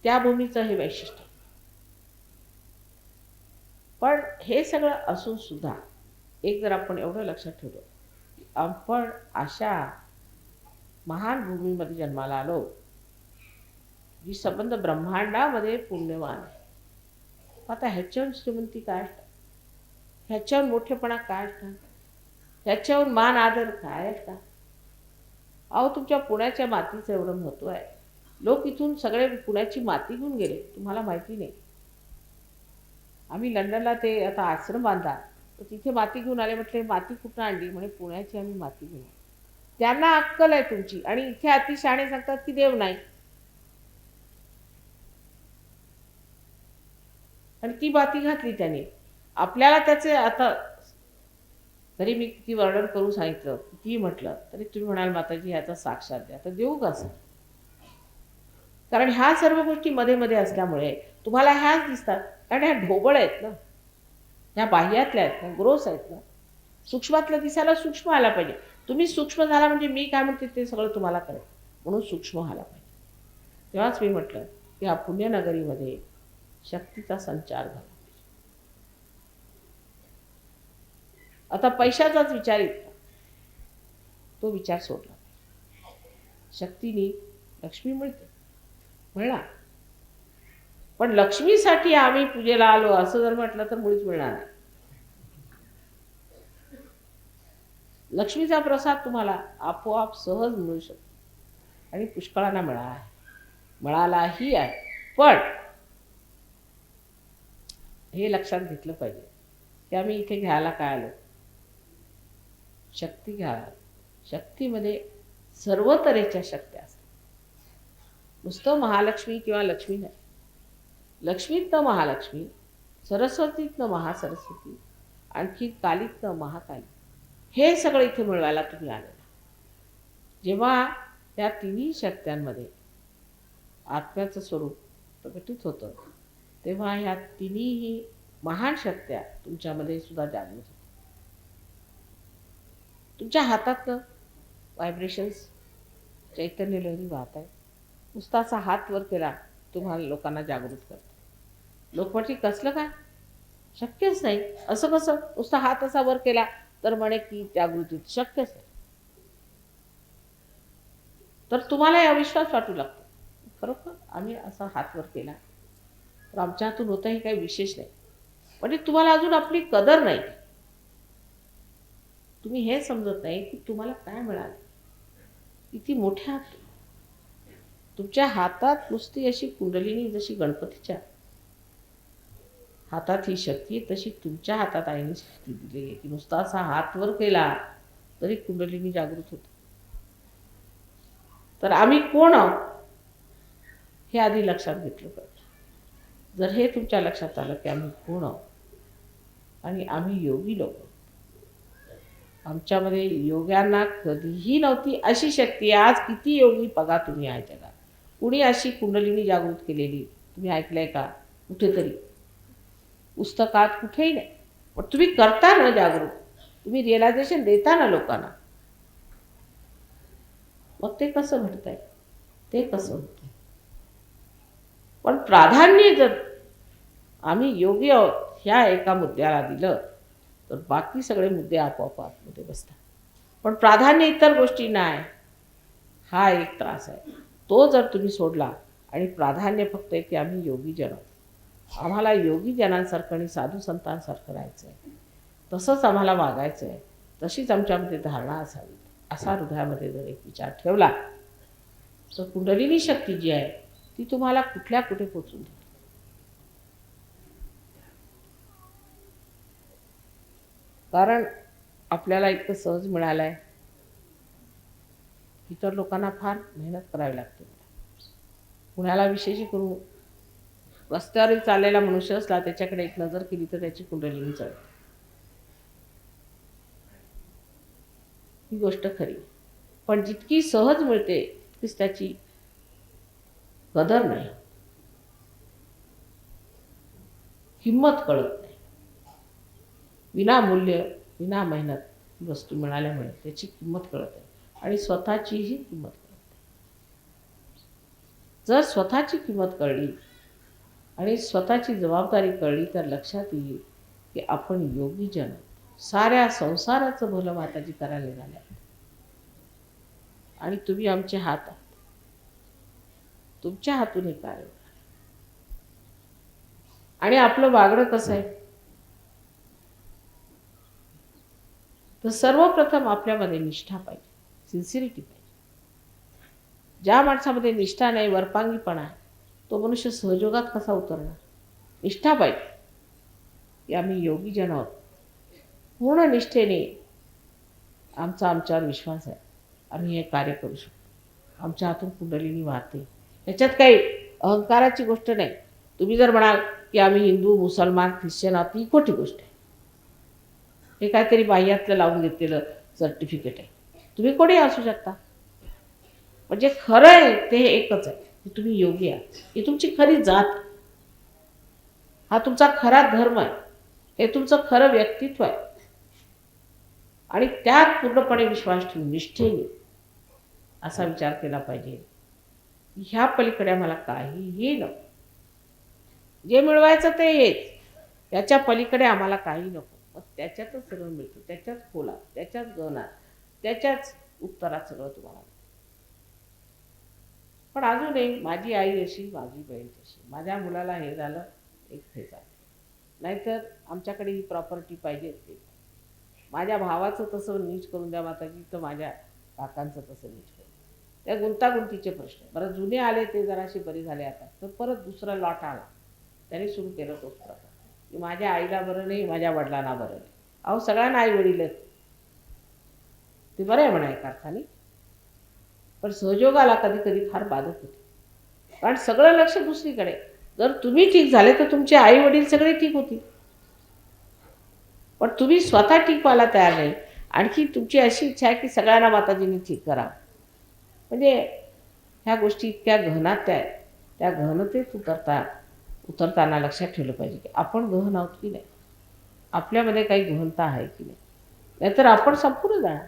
त्या भूमीचं हे वैशिष्ट्य. पण हे सगळं असून सुद्धा एक जर आपण एवढं लक्षात ठेवलं की आपण अशा महान भूमीमध्ये जन्माला आलो जी संबंध ब्रह्मांडामध्ये पुण्यवान आहे. आता ह्याच्याहून श्रीमंती काय असतात, ह्याच्याहून मोठेपणा काय असतात, ह्याच्याहून मान आदर काय असतात? अहो, तुमच्या पुण्याच्या मातीचं एवढं महत्त्व आहे. लोक इथून सगळे पुण्याची माती घेऊन गेले, तुम्हाला माहिती नाही. आम्ही लंडनला ते आता आश्रम बांधला तर तिथे माती घेऊन आले. म्हटले माती कुठं आणली? म्हणे पुण्याची आम्ही माती घेऊन. त्यांना अक्कल आहे तुमची आणि इथे अतिशहाणे सांगतात की देव नाही. आणि ती माती घातली त्याने. आपल्याला त्याचे आता तरी मी किती वर्णन करून सांगितलं, किती म्हटलं तरी तुम्ही म्हणाल माताजी ह्याचा साक्षात द्या. तर देऊ कसं? कारण ह्या सर्व गोष्टी मध्ये मध्ये असल्यामुळे तुम्हाला ह्याच दिसतात. कारण ह्या ढोबळ आहेत ना, ह्या बाह्यातल्या आहेत ना, ग्रोस आहेत ना. सूक्ष्मातलं दिसायला सूक्ष्म आला पाहिजे. तुम्ही सूक्ष्म झाला म्हणजे मी काय म्हणते ते सगळं तुम्हाला कळेल, म्हणून सूक्ष्म व्हायला पाहिजे. तेव्हाच मी म्हटलं की या पुण्यनगरीमध्ये शक्तीचा संचार झाला. आता पैशाचाच विचार येतो, तो विचार सोडला. शक्तीने लक्ष्मी मिळते, मिळणार. पण लक्ष्मीसाठी आम्ही पूजेला आलो असं जर म्हटलं तर मुळीच मिळणार नाही. लक्ष्मीचा प्रसाद तुम्हाला आपोआप सहज मिळू शकतो आणि पुष्कळांना मिळालाही आहे. पण हे लक्षात घेतलं पाहिजे की आम्ही इथे घ्यायला काय आलो? शक्ती घ्यायला. शक्तीमध्ये सर्व तऱ्हेच्या शक्त्या असतात. नुसतं महालक्ष्मी किंवा लक्ष्मी नाही. लक्ष्मीतनं महालक्ष्मी, सरस्वतीतनं महासरस्वती, आणखी कालीतनं महाकाली, हे सगळं इथे मिळवायला तुम्ही आलेला. जेव्हा त्या तिन्ही शक्त्यांमध्ये आत्म्याचं स्वरूप प्रकटित होतं तेव्हा ह्या तिन्हीही महान शक्त्या तुमच्यामध्ये सुद्धा जागृत होतात. तुमच्या हातातलं व्हायब्रेशन्स चैतन्य लहरी वाहत आहे. नुसताचा हात वर केला तुम्हाला लोकांना जागृत करते. लोक म्हणतील कसलं काय, शक्यच नाही. असं कसं नुसता हात असा वर केला तर म्हणे की जागृती, शक्यच नाही. तर तुम्हाला अविश्वास वाटू लागतो. खरोखर आम्ही असा हात वर केला तर आमच्या हातून होतं हे काही विशेष नाही. म्हणजे तुम्हाला अजून आपली कदर नाही. तुम्ही हे समजत नाही की तुम्हाला काय मिळालं. किती मोठ्या तुमच्या हातात नुसती अशी कुंडलिनी, जशी गणपतीच्या हातात ही शक्ती आहे तशी तुमच्या हातात आईने शक्ती दिली आहे की नुसता असा हात वर केला तरी कुंडलिनी जागृत होते. तर आम्ही कोण आहोत हे आधी लक्षात घेतलं पाहिजे. जर हे तुमच्या लक्षात आलं की आम्ही कोण आहोत आणि आम्ही योगी लोक, आमच्यामध्ये योग्यांना कधीही नव्हती अशी शक्ती. आज किती योगी बघा तुम्ही आहे जगात. कुणी अशी कुंडलिनी जागृत केलेली तुम्ही ऐकलंय का कुठेतरी? पुस्तकात कुठेही नाही. पण तुम्ही करता ना जागृत, तुम्ही रिअलायझेशन देता ना लोकांना, मग ते कसं घडतंय, ते कसं होतंय. पण प्राधान्य जर आम्ही योगी आहोत ह्या एका मुद्द्याला दिलं तर बाकी सगळे मुद्दे आपोआप आतमध्ये बसतात. पण प्राधान्य इतर गोष्टींना आहे, हा एक त्रास आहे. तो जर तुम्ही सोडला आणि प्राधान्य फक्त आहे की आम्ही योगीजन आहोत, आम्हाला योगीजनांसारखं आणि साधू संतांसारखं राहायचं आहे, तसंच आम्हाला वागायचं आहे, तशीच आमच्यामध्ये धारणा असावी, असा हृदयामध्ये जर एक विचार ठेवला तर कुंडलिनी शक्ती जी आहे ती तुम्हाला कुठल्या कुठे पोचून देईल. कारण आपल्याला इतकं सहज मिळालं आहे, इतर लोकांना फार मेहनत करावी लागते. कुणाला विशेष करून रस्त्यावर चाललेला मनुष्य असला त्याच्याकडे एक नजर केली तर त्याची कुंडलिनी चढते. ही गोष्ट खरी. पण जितकी सहज मिळते तितकीच त्याची कदर नाही, किंमत कळत नाही. विनामूल्य विना मेहनत वस्तू मिळाल्यामुळे त्याची किंमत कळत आहे आणि स्वतःचीही किंमत कळत आहे. जर स्वतःची किंमत कळली आणि स्वतःची जबाबदारी कळली तर लक्षात येईल की आपण योगीजन, साऱ्या संसाराचं भलं माताजी करायला निघाल्या आणि तुम्ही आमचे हात आहात. तुमच्या हातून हे कार्य आणि आपलं वागणं कसं आहे तर सर्वप्रथम आपल्यामध्ये निष्ठा पाहिजे, सिन्सिरिटी पाहिजे. ज्या माणसामध्ये निष्ठा नाही, वरपांगीपणा आहे, तो मनुष्य सहयोगात कसा उतरणार. निष्ठा पाहिजे की आम्ही योगीजन आहोत. पूर्ण निष्ठेने आमच्यावर विश्वास आहे, आम्ही हे कार्य करू शकतो. आमच्या हातून कुंडलिनी वाहते. याच्यात काही अहंकाराची गोष्ट नाही. तुम्ही जर म्हणाल की आम्ही हिंदू, मुसलमान, ख्रिश्चन आहोत, ही खोटी गोष्ट आहे. हे काहीतरी बाह्यातलं लावून घेतलेलं सर्टिफिकेट आहे. तुम्ही कोणी असू शकता. म्हणजे खरं आहे ते एकच आहे की तुम्ही योगी आहात. ही तुमची खरी जात, हा तुमचा खरा धर्म आहे, हे तुमचं खरं व्यक्तित्व आहे. आणि त्यात पूर्णपणे विश्वास ठेवून निष्ठेने असा विचार केला पाहिजे ह्या पलीकडे आम्हाला काहीही नको. जे मिळवायचं ते हेच, त्याच्या पलीकडे आम्हाला काही नको. मग त्याच्यातच सगळं मिळतं, त्याच्याच खोलात, त्याच्याच गहनात, त्याच्याच उत्तरात सगळं तुम्हाला. पण अजूनही माझी आई अशी, माझी बहीण तशी, माझ्या मुलाला हे झालं एक हे झालं, नाहीतर आमच्याकडे ही प्रॉपर्टी पाहिजे ते, माझ्या भावाचं तसं नीट करून द्या माताजी, तर माझ्या काकांचं तसं नीट करून. त्या गुंतागुंतीचे प्रश्न. बरं जुने आले ते जराशी बरी झाले आता, तर परत दुसरा लॉट आला, त्याने सुरू केलं तोच प्रकार की माझ्या आईला बरं नाही, माझ्या वडिलांना बरं नाही. अहो सगळ्यांना आई वडील आहेत, ते बरं आहे म्हणा एका अर्थाने, पण सहयोगाला कधी कधी फार बाधक होते. कारण सगळं लक्ष दुसरीकडे. जर तुम्ही ठीक झाले तर तुमचे आई वडील सगळे ठीक होतील, पण तुम्ही स्वतः ठीक व्हायला तयार नाही. आणखी तुमची अशी इच्छा आहे की सगळ्यांना माताजींनी ठीक करा. म्हणजे ह्या गोष्टी इतक्या गहनात आहेत, त्या गहनतेत उतरताना लक्षात ठेवलं पाहिजे की आपण गहन आहोत की नाही, आपल्यामध्ये काही गहनता आहे की नाही, नाहीतर आपण संपूर्ण जाणार.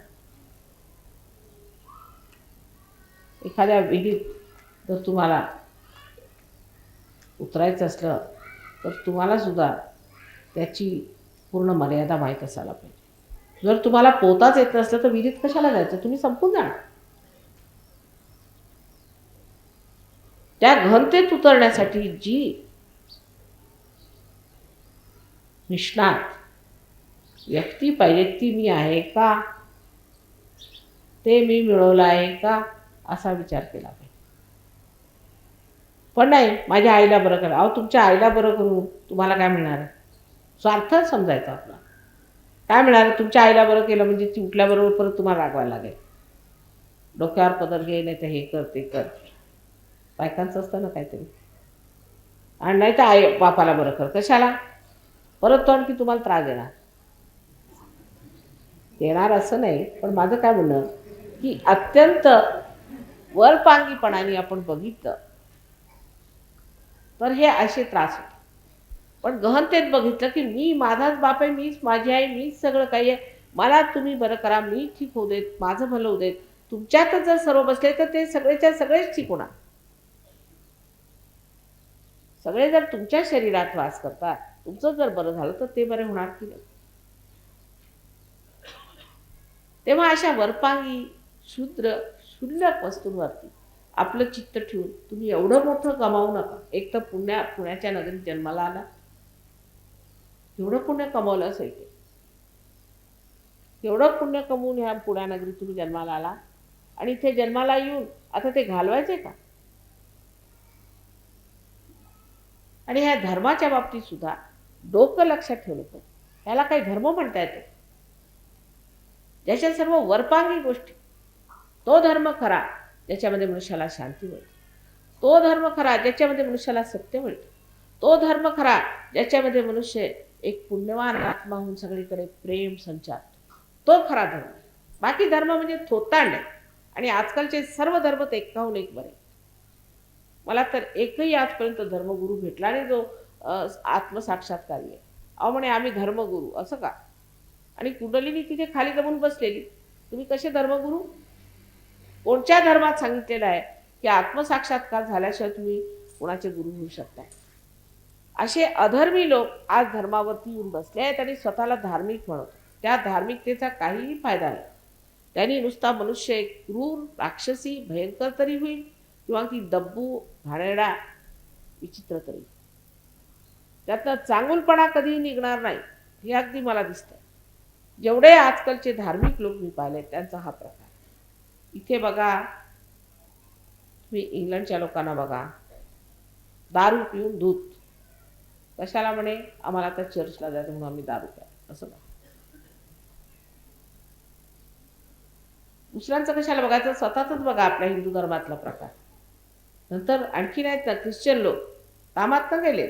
एखाद्या विहिरीत जर तुम्हाला उतरायचं असलं तर तुम्हाला सुद्धा त्याची पूर्ण मर्यादा माहीत असायला पाहिजे. जर तुम्हाला पोहताच येत नसलं तर विहिरीत कशाला जायचं, तुम्ही संपून जाणार. त्या घनतेत उतरण्यासाठी जी निष्णात व्यक्ती पाहिजे ती मी आहे का, ते मी मिळवलं आहे का, असा विचार केला पाहिजे. पण नाही माझ्या आईला बरं करा. अहो तुमच्या आईला बरं करून तुम्हाला काय मिळणार आहे? स्वार्थ समजायचा आपला. काय मिळणार? तुमच्या आईला बरं केलं म्हणजे ती उठल्याबरोबर परत तुम्हाला रागवायला लागेल, डोक्यावर पदर घे, नाही तर हे कर ते कर. बायकांचं असतं ना काहीतरी. आणि नाही तर आई बापाला बरं कर, कशाला? परत तो आणखी तुम्हाला त्रास देणार असं नाही. पण माझं काय म्हणणं की अत्यंत वरपांगीपणाने आपण बघितलं तर हे असे त्रास होते. पण गहनतेत बघितलं की मी माझाच बाप आहे, मीच माझी आई, मीच सगळं काही आहे, मला तुम्ही बरं करा, मी ठीक होऊ देत, माझं भलं होऊ देत. तुमच्यातच जर सर्व बसले तर ते सगळेच्या सगळेच ठीक होणार. सगळे जर तुमच्या शरीरात वास करतात, तुमचं जर बरं झालं तर ते बरे होणार की नाही. तेव्हा अशा वरपांगी शूद्र क्षुल्लक वस्तूंवरती आपलं चित्त ठेवून तुम्ही एवढं मोठं कमावू नका. एक तर पुण्याच्या नगरीत जन्माला आला, एवढं पुण्य कमावलं असेल ते, एवढं पुण्य कमवून ह्या पुण्या नगरीत तुम्ही जन्माला आला आणि इथे जन्माला येऊन आता ते घालवायचे का? आणि ह्या धर्माच्या बाबतीत सुद्धा डोकं लक्षात ठेवलं पाहिजे. ह्याला काही धर्म म्हणता येतो? ज्याच्या सर्व वरपांगी गोष्टी, तो धर्म खरा ज्याच्यामध्ये मनुष्याला शांती मिळते, तो धर्म खरा ज्याच्यामध्ये मनुष्याला सत्य मिळते, तो धर्म खरा ज्याच्यामध्ये मनुष्य एक पुण्यवान आत्मा होऊन सगळीकडे प्रेम संचारतो, तो खरा धर्म. बाकी धर्म म्हणजे थोतांड. आणि आजकालचे सर्व धर्म ते एकाहून एक बरे. मला तर एकही आजपर्यंत धर्मगुरू भेटला नाही जो आत्मसाक्षात्कारी आहे. अहो म्हणे आम्ही धर्मगुरू, असं का? आणि कुंडलिनी तिथे खाली जमून बसलेली, तुम्ही कसे धर्मगुरू? कोणत्या धर्मात सांगितलेलं आहे की आत्मसाक्षात्कार झाल्याशिवाय तुम्ही कोणाचे गुरु होऊ शकताय? असे अधर्मी लोक आज धर्मावरती येऊन बसले आहेत आणि स्वतःला धार्मिक म्हणत. त्या धार्मिकतेचा काहीही फायदा नाही. त्यांनी नुसता मनुष्य एक क्रूर, राक्षसी, भयंकर तरी होईल किंवा ती दब्बू, घाणेरडा, विचित्र तरी. त्यातनं चांगुलपणा कधीही निघणार नाही, हे अगदी मला दिसतं. जेवढे आजकालचे धार्मिक लोक मी पाहिले त्यांचा हा प्रकार. इथे बघा, तुम्ही इंग्लंडच्या लोकांना बघा, दारू पिऊन दूध. कशाला म्हणे? आम्हाला आता चर्चला जायचं म्हणून आम्ही दारू प्या, असं का? दुसऱ्यांचं कशाला बघायचं? स्वतःच बघा आपल्या हिंदू धर्मातला प्रकार. नंतर आणखी नाहीत ना ख्रिश्चन लोक, कामात न गेले.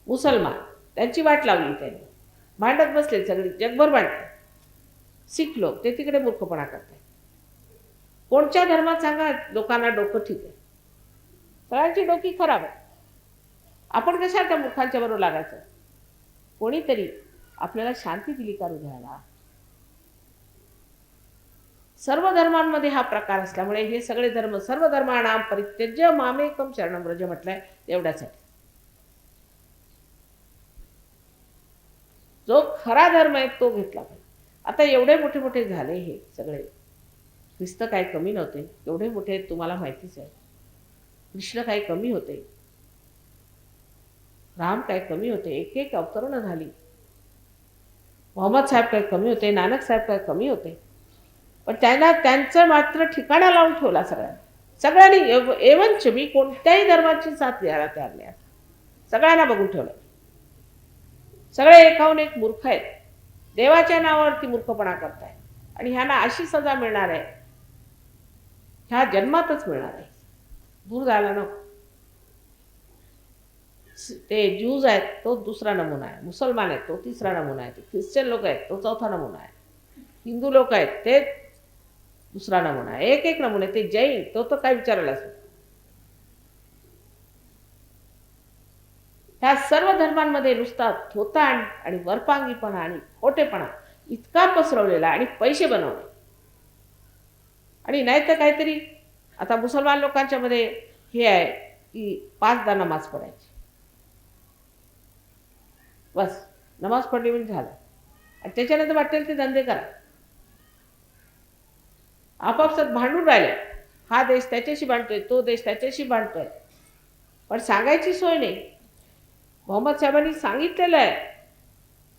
मुसलमान, त्यांची वाट लावली त्यांनी, भांडत बसले, सगळे जगभर भांडतात. सिख लोक, ते तिकडे मूर्खपणा करतात. कोणत्या धर्मात सांगा लोकांना डोकं ठीक आहे? सगळ्यांची डोकी खराब आहे. आपण कशा त्या मूर्खांच्या बरोबर लागायचं? कोणीतरी आपल्याला शांती दिली का हृदयाला? सर्व धर्मांमध्ये हा प्रकार असल्यामुळे हे सगळे धर्म, सर्व धर्माणाम परित्यज्य मामेकम शरणं व्रज म्हटलंय एवढ्यासाठी. जो खरा धर्म आहे तो घेतला पाहिजे. आता एवढे मोठे मोठे झाले हे सगळे. ख्रिस्त काय कमी नव्हते, एवढे मोठे तुम्हाला माहितीच आहे. कृष्ण काय कमी होते, राम काय कमी होते, एक एक अवतरणं झाली. मोहम्मद साहेब काय कमी होते, नानक साहेब काय कमी होते. पण त्यांना त्यांचं मात्र ठिकाणा लावून ठेवला सगळ्यांनी. एवंच मी कोणत्याही धर्माची साथ द्यायला तयार नाही. सगळ्यांना बघून ठेवलं. सगळे एकाहून एक मूर्ख आहेत, देवाच्या नावावरती मूर्खपणा करतायत. आणि ह्यांना अशी सजा मिळणार आहे, ह्या जन्मातच मिळणार आहे, दूर जायला नको. ते ज्यूज आहेत तो दुसरा नमुना आहे, मुसलमान आहेत तो तिसरा नमुना आहे, ख्रिश्चन लोक आहेत तो चौथा नमुना आहे, हिंदू लोक आहेत ते दुसरा नमुना आहे. एक एक नमुने. ते जैन तो तर काय विचारायलाच. ह्या सर्व धर्मांमध्ये नुसता थोतांड आणि वरपांगीपणा आणि खोटेपणा इतका पसरवलेला आणि पैसे बनवणे, आणि नाही तर काहीतरी आता मुसलमान लोकांच्या मध्ये हे आहे की 5दा नमाज पडायची, बस नमाज पडली म्हणजे झालं, आणि त्याच्यानंतर वाटेल ते धंदे करा. आपापसात भांडून राहिले, हा देश त्याच्याशी भांडतोय, तो देश त्याच्याशी भांडतोय, पण सांगायची सोय नाही. मोहम्मद साहेबांनी सांगितलेलं आहे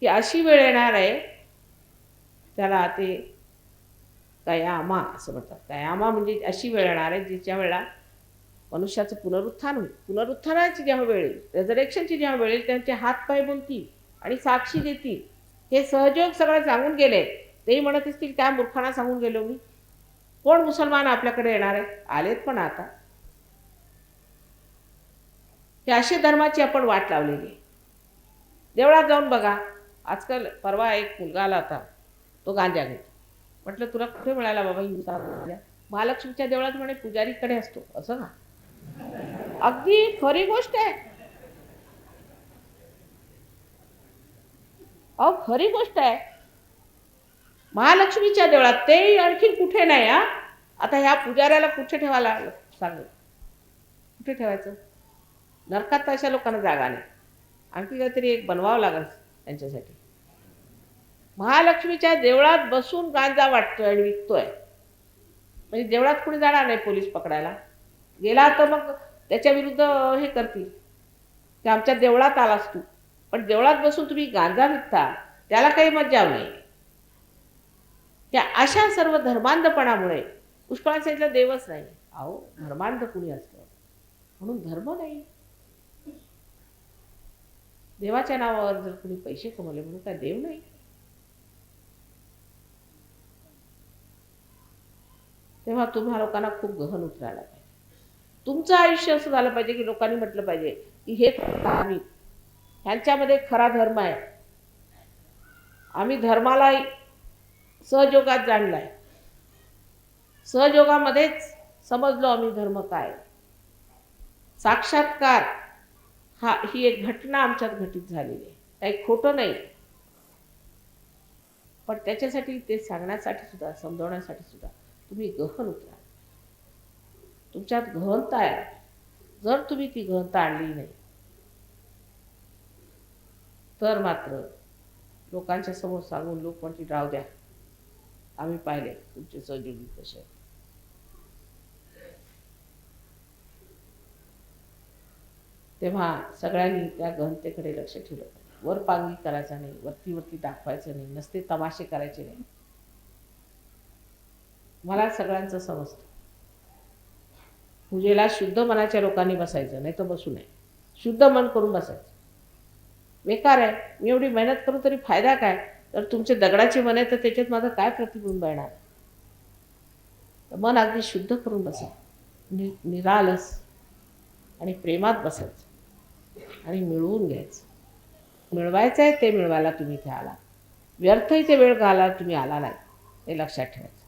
की अशी वेळ येणार आहे, त्याला ते कयामा असं म्हणतात. कयामा म्हणजे अशी वेळ येणार आहे जिच्या वेळेला मनुष्याचं पुनरुत्थान होईल. पुनरुत्थानाची जेव्हा वेळ येईल, रेझरेक्शनची जेव्हा वेळ येईल, त्यांचे हातपाय बोलतील आणि साक्षी देतील. हे सहजोग सगळं सांगून गेले. तेही म्हणत असतील त्या मूर्खांना सांगून गेलो मी. कोण मुसलमान आपल्याकडे येणार आहे? आलेत पण आता. हे अशा धर्माची आपण वाट लावलेली आहे. देवळात जाऊन बघा. आजकाल परवा एक मुलगा आला होता, तो गांजा घेतो. म्हटलं तुला कुठे मिळाला बाबा हिंसा गांजा? महालक्ष्मीच्या देवळात म्हणे पुजारीकडे असतो. असं ना, अगदी खरी गोष्ट आहे. अहो खरी गोष्ट आहे. महालक्ष्मीच्या देवळात, ते आणखी कुठे नाही. हा आता ह्या पुजाऱ्याला कुठे ठेवायला सांग, कुठे ठेवायचं? नरकात तर अशा लोकांना जागा नाही. आणखी काहीतरी एक बनवावं लागेल त्यांच्यासाठी. महालक्ष्मीच्या देवळात बसून गांजा वाटतोय आणि विकतोय, म्हणजे देवळात कुणी जाणार नाही पोलीस पकडायला. गेला तर मग त्याच्या विरुद्ध हे करतील की आमच्या देवळात आलास तू. पण देवळात बसून तुम्ही गांजा विकता, त्याला काही मज्जा नाही. त्या अशा सर्व धर्मांधपणामुळे पुष्कळांना सांगितलं देवच नाही. अहो धर्मांध कुणी असलं म्हणून धर्म नाही. देवाच्या नावावर जर कुणी पैसे कमवले म्हणून काय देव नाही? तेव्हा तुम्हा लोकांना खूप गहन उतरायला पाहिजे. तुमचं आयुष्य असं झालं पाहिजे की लोकांनी म्हटलं पाहिजे की हे धार्मिक, ह्यांच्यामध्ये खरा धर्म आहे. आम्ही धर्माला सहयोगात जाणलाय, सहयोगामध्येच समजलो आम्ही धर्म काय. साक्षात्कार ही एक घटना आमच्यात घटित झालेली आहे, काही खोटं नाही. पण त्याच्यासाठी ते सांगण्यासाठी सुद्धा, समजवण्यासाठी सुद्धा तुम्ही गहन उतरा. तुमच्यात गहनता आहे. जर तुम्ही ती गहनता आणली नाही तर मात्र लोकांच्या समोर सांगून लोक म्हणतील राहू द्या, आम्ही पाहिले तुमचे सहयोगी कसे आहेत. तेव्हा सगळ्यांनी त्या गहनतेकडे लक्ष ठेवलं पाहिजे. वर पांगी करायचं नाही, वरती वरती दाखवायचं नाही, नसते तमाशे करायचे नाही. मला सगळ्यांचं समजतं. पूजेला शुद्ध मनाच्या लोकांनी बसायचं, नाही तर बसू नये. शुद्ध मन करून बसायचं. बेकार आहे. मी एवढी मेहनत करू तरी फायदा काय? तर तुमचे दगडाचे मन आहे तर त्याच्यात माझं काय प्रतिबिंब येणार? तर मन अगदी शुद्ध करून बसायचं, निरालस आणि प्रेमात बसायचं आणि मिळवून घ्यायचं. मिळवायचं आहे ते मिळवायला तुम्ही इथे आला. व्यर्थ इथे वेळ घाला तुम्ही आला नाही, हे लक्षात ठेवायचं.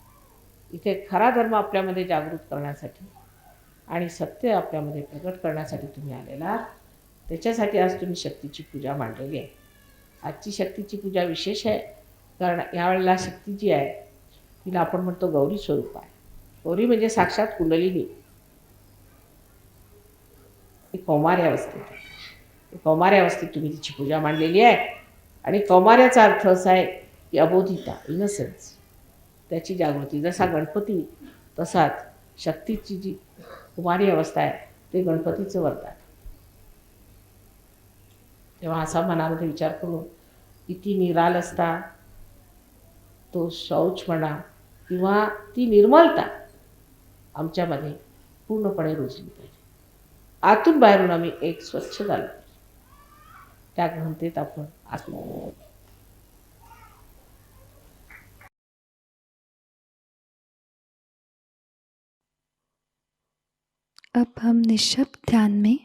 इथे खरा धर्म आपल्यामध्ये जागृत करण्यासाठी आणि सत्य आपल्यामध्ये प्रकट करण्यासाठी तुम्ही आलेला. त्याच्यासाठी आज तुम्ही शक्तीची पूजा मांडलेली आहे. आजची शक्तीची पूजा विशेष आहे, कारण यावेळेला शक्ती जी आहे तिला आपण म्हणतो गौरी स्वरूप आहे. गौरी म्हणजे साक्षात कुंडलिनी, ही कौमार्य अवस्थेत आहे. कौमार्य अवस्थेत तुम्ही तिची पूजा मांडलेली आहे. आणि कौमार्याचा अर्थ असा आहे की अबोधिता, इनसेन्स, त्याची जागृती. जसा गणपती तसाच शक्तीची जी कुमारी अवस्था आहे ते गणपतीचं वरदान. तेव्हा असा मनामध्ये विचार करून किती निरालसता, तो शौच म्हणा किंवा ती निर्मलता आमच्यामध्ये पूर्णपणे रुजली पाहिजे. आतून बाहेरून आम्ही एक स्वच्छ झालो पाहिजे. त्या घनतेत आपण आत्म अब हम निःशब्द ध्यान में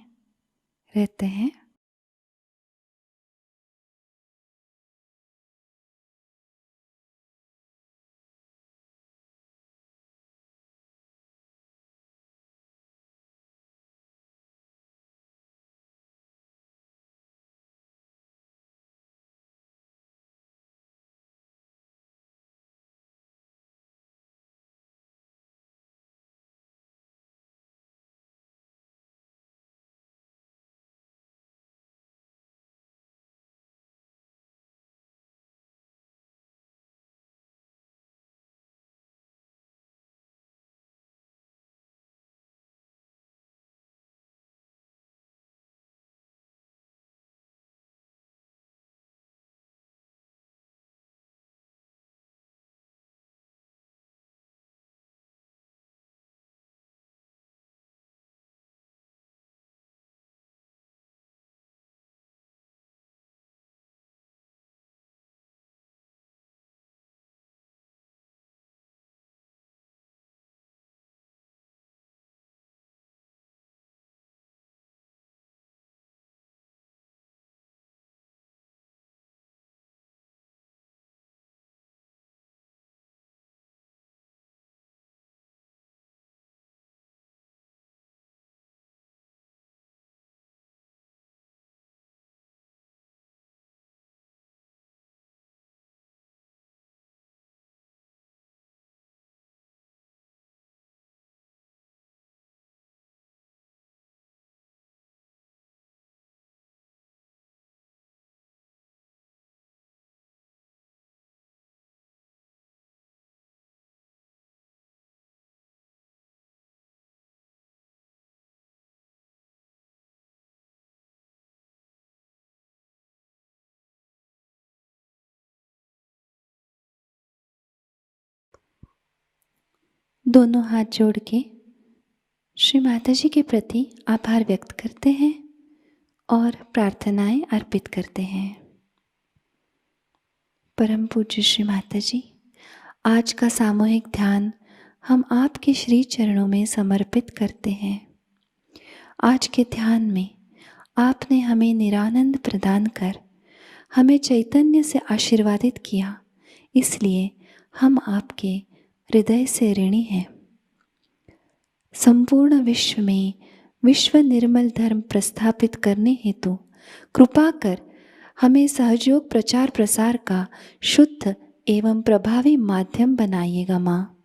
रहते हैं। दोनों हाथ जोड़ के श्री माता जी के प्रति आभार व्यक्त करते हैं और प्रार्थनाएं अर्पित करते हैं। परम पूज्य श्री माता जी, आज का सामूहिक ध्यान हम आपके श्री चरणों में समर्पित करते हैं। आज के ध्यान में आपने हमें निरानंद प्रदान कर हमें चैतन्य से आशीर्वादित किया, इसलिए हम आपके हृदय से ऋणी हैं। संपूर्ण विश्व में विश्व निर्मल धर्म प्रस्थापित करने हेतु कृपा कर हमें सहयोग प्रचार प्रसार का शुद्ध एवं प्रभावी माध्यम बनाइएगा माँ।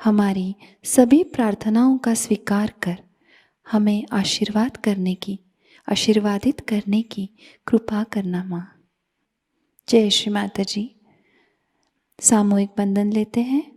हमारी सभी प्रार्थनाओं का स्वीकार कर हमें आशीर्वादित करने की कृपा करना माँ। जय श्री माता जी। सामूहिक बंधन लेते हैं।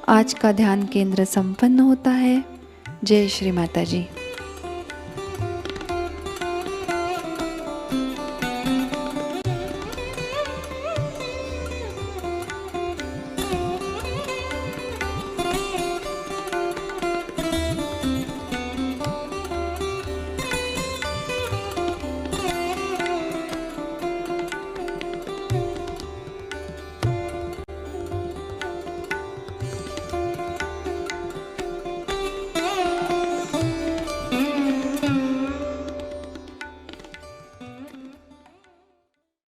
आज का ध्यान केंद्र संपन्न होता है। जय श्री माता जी।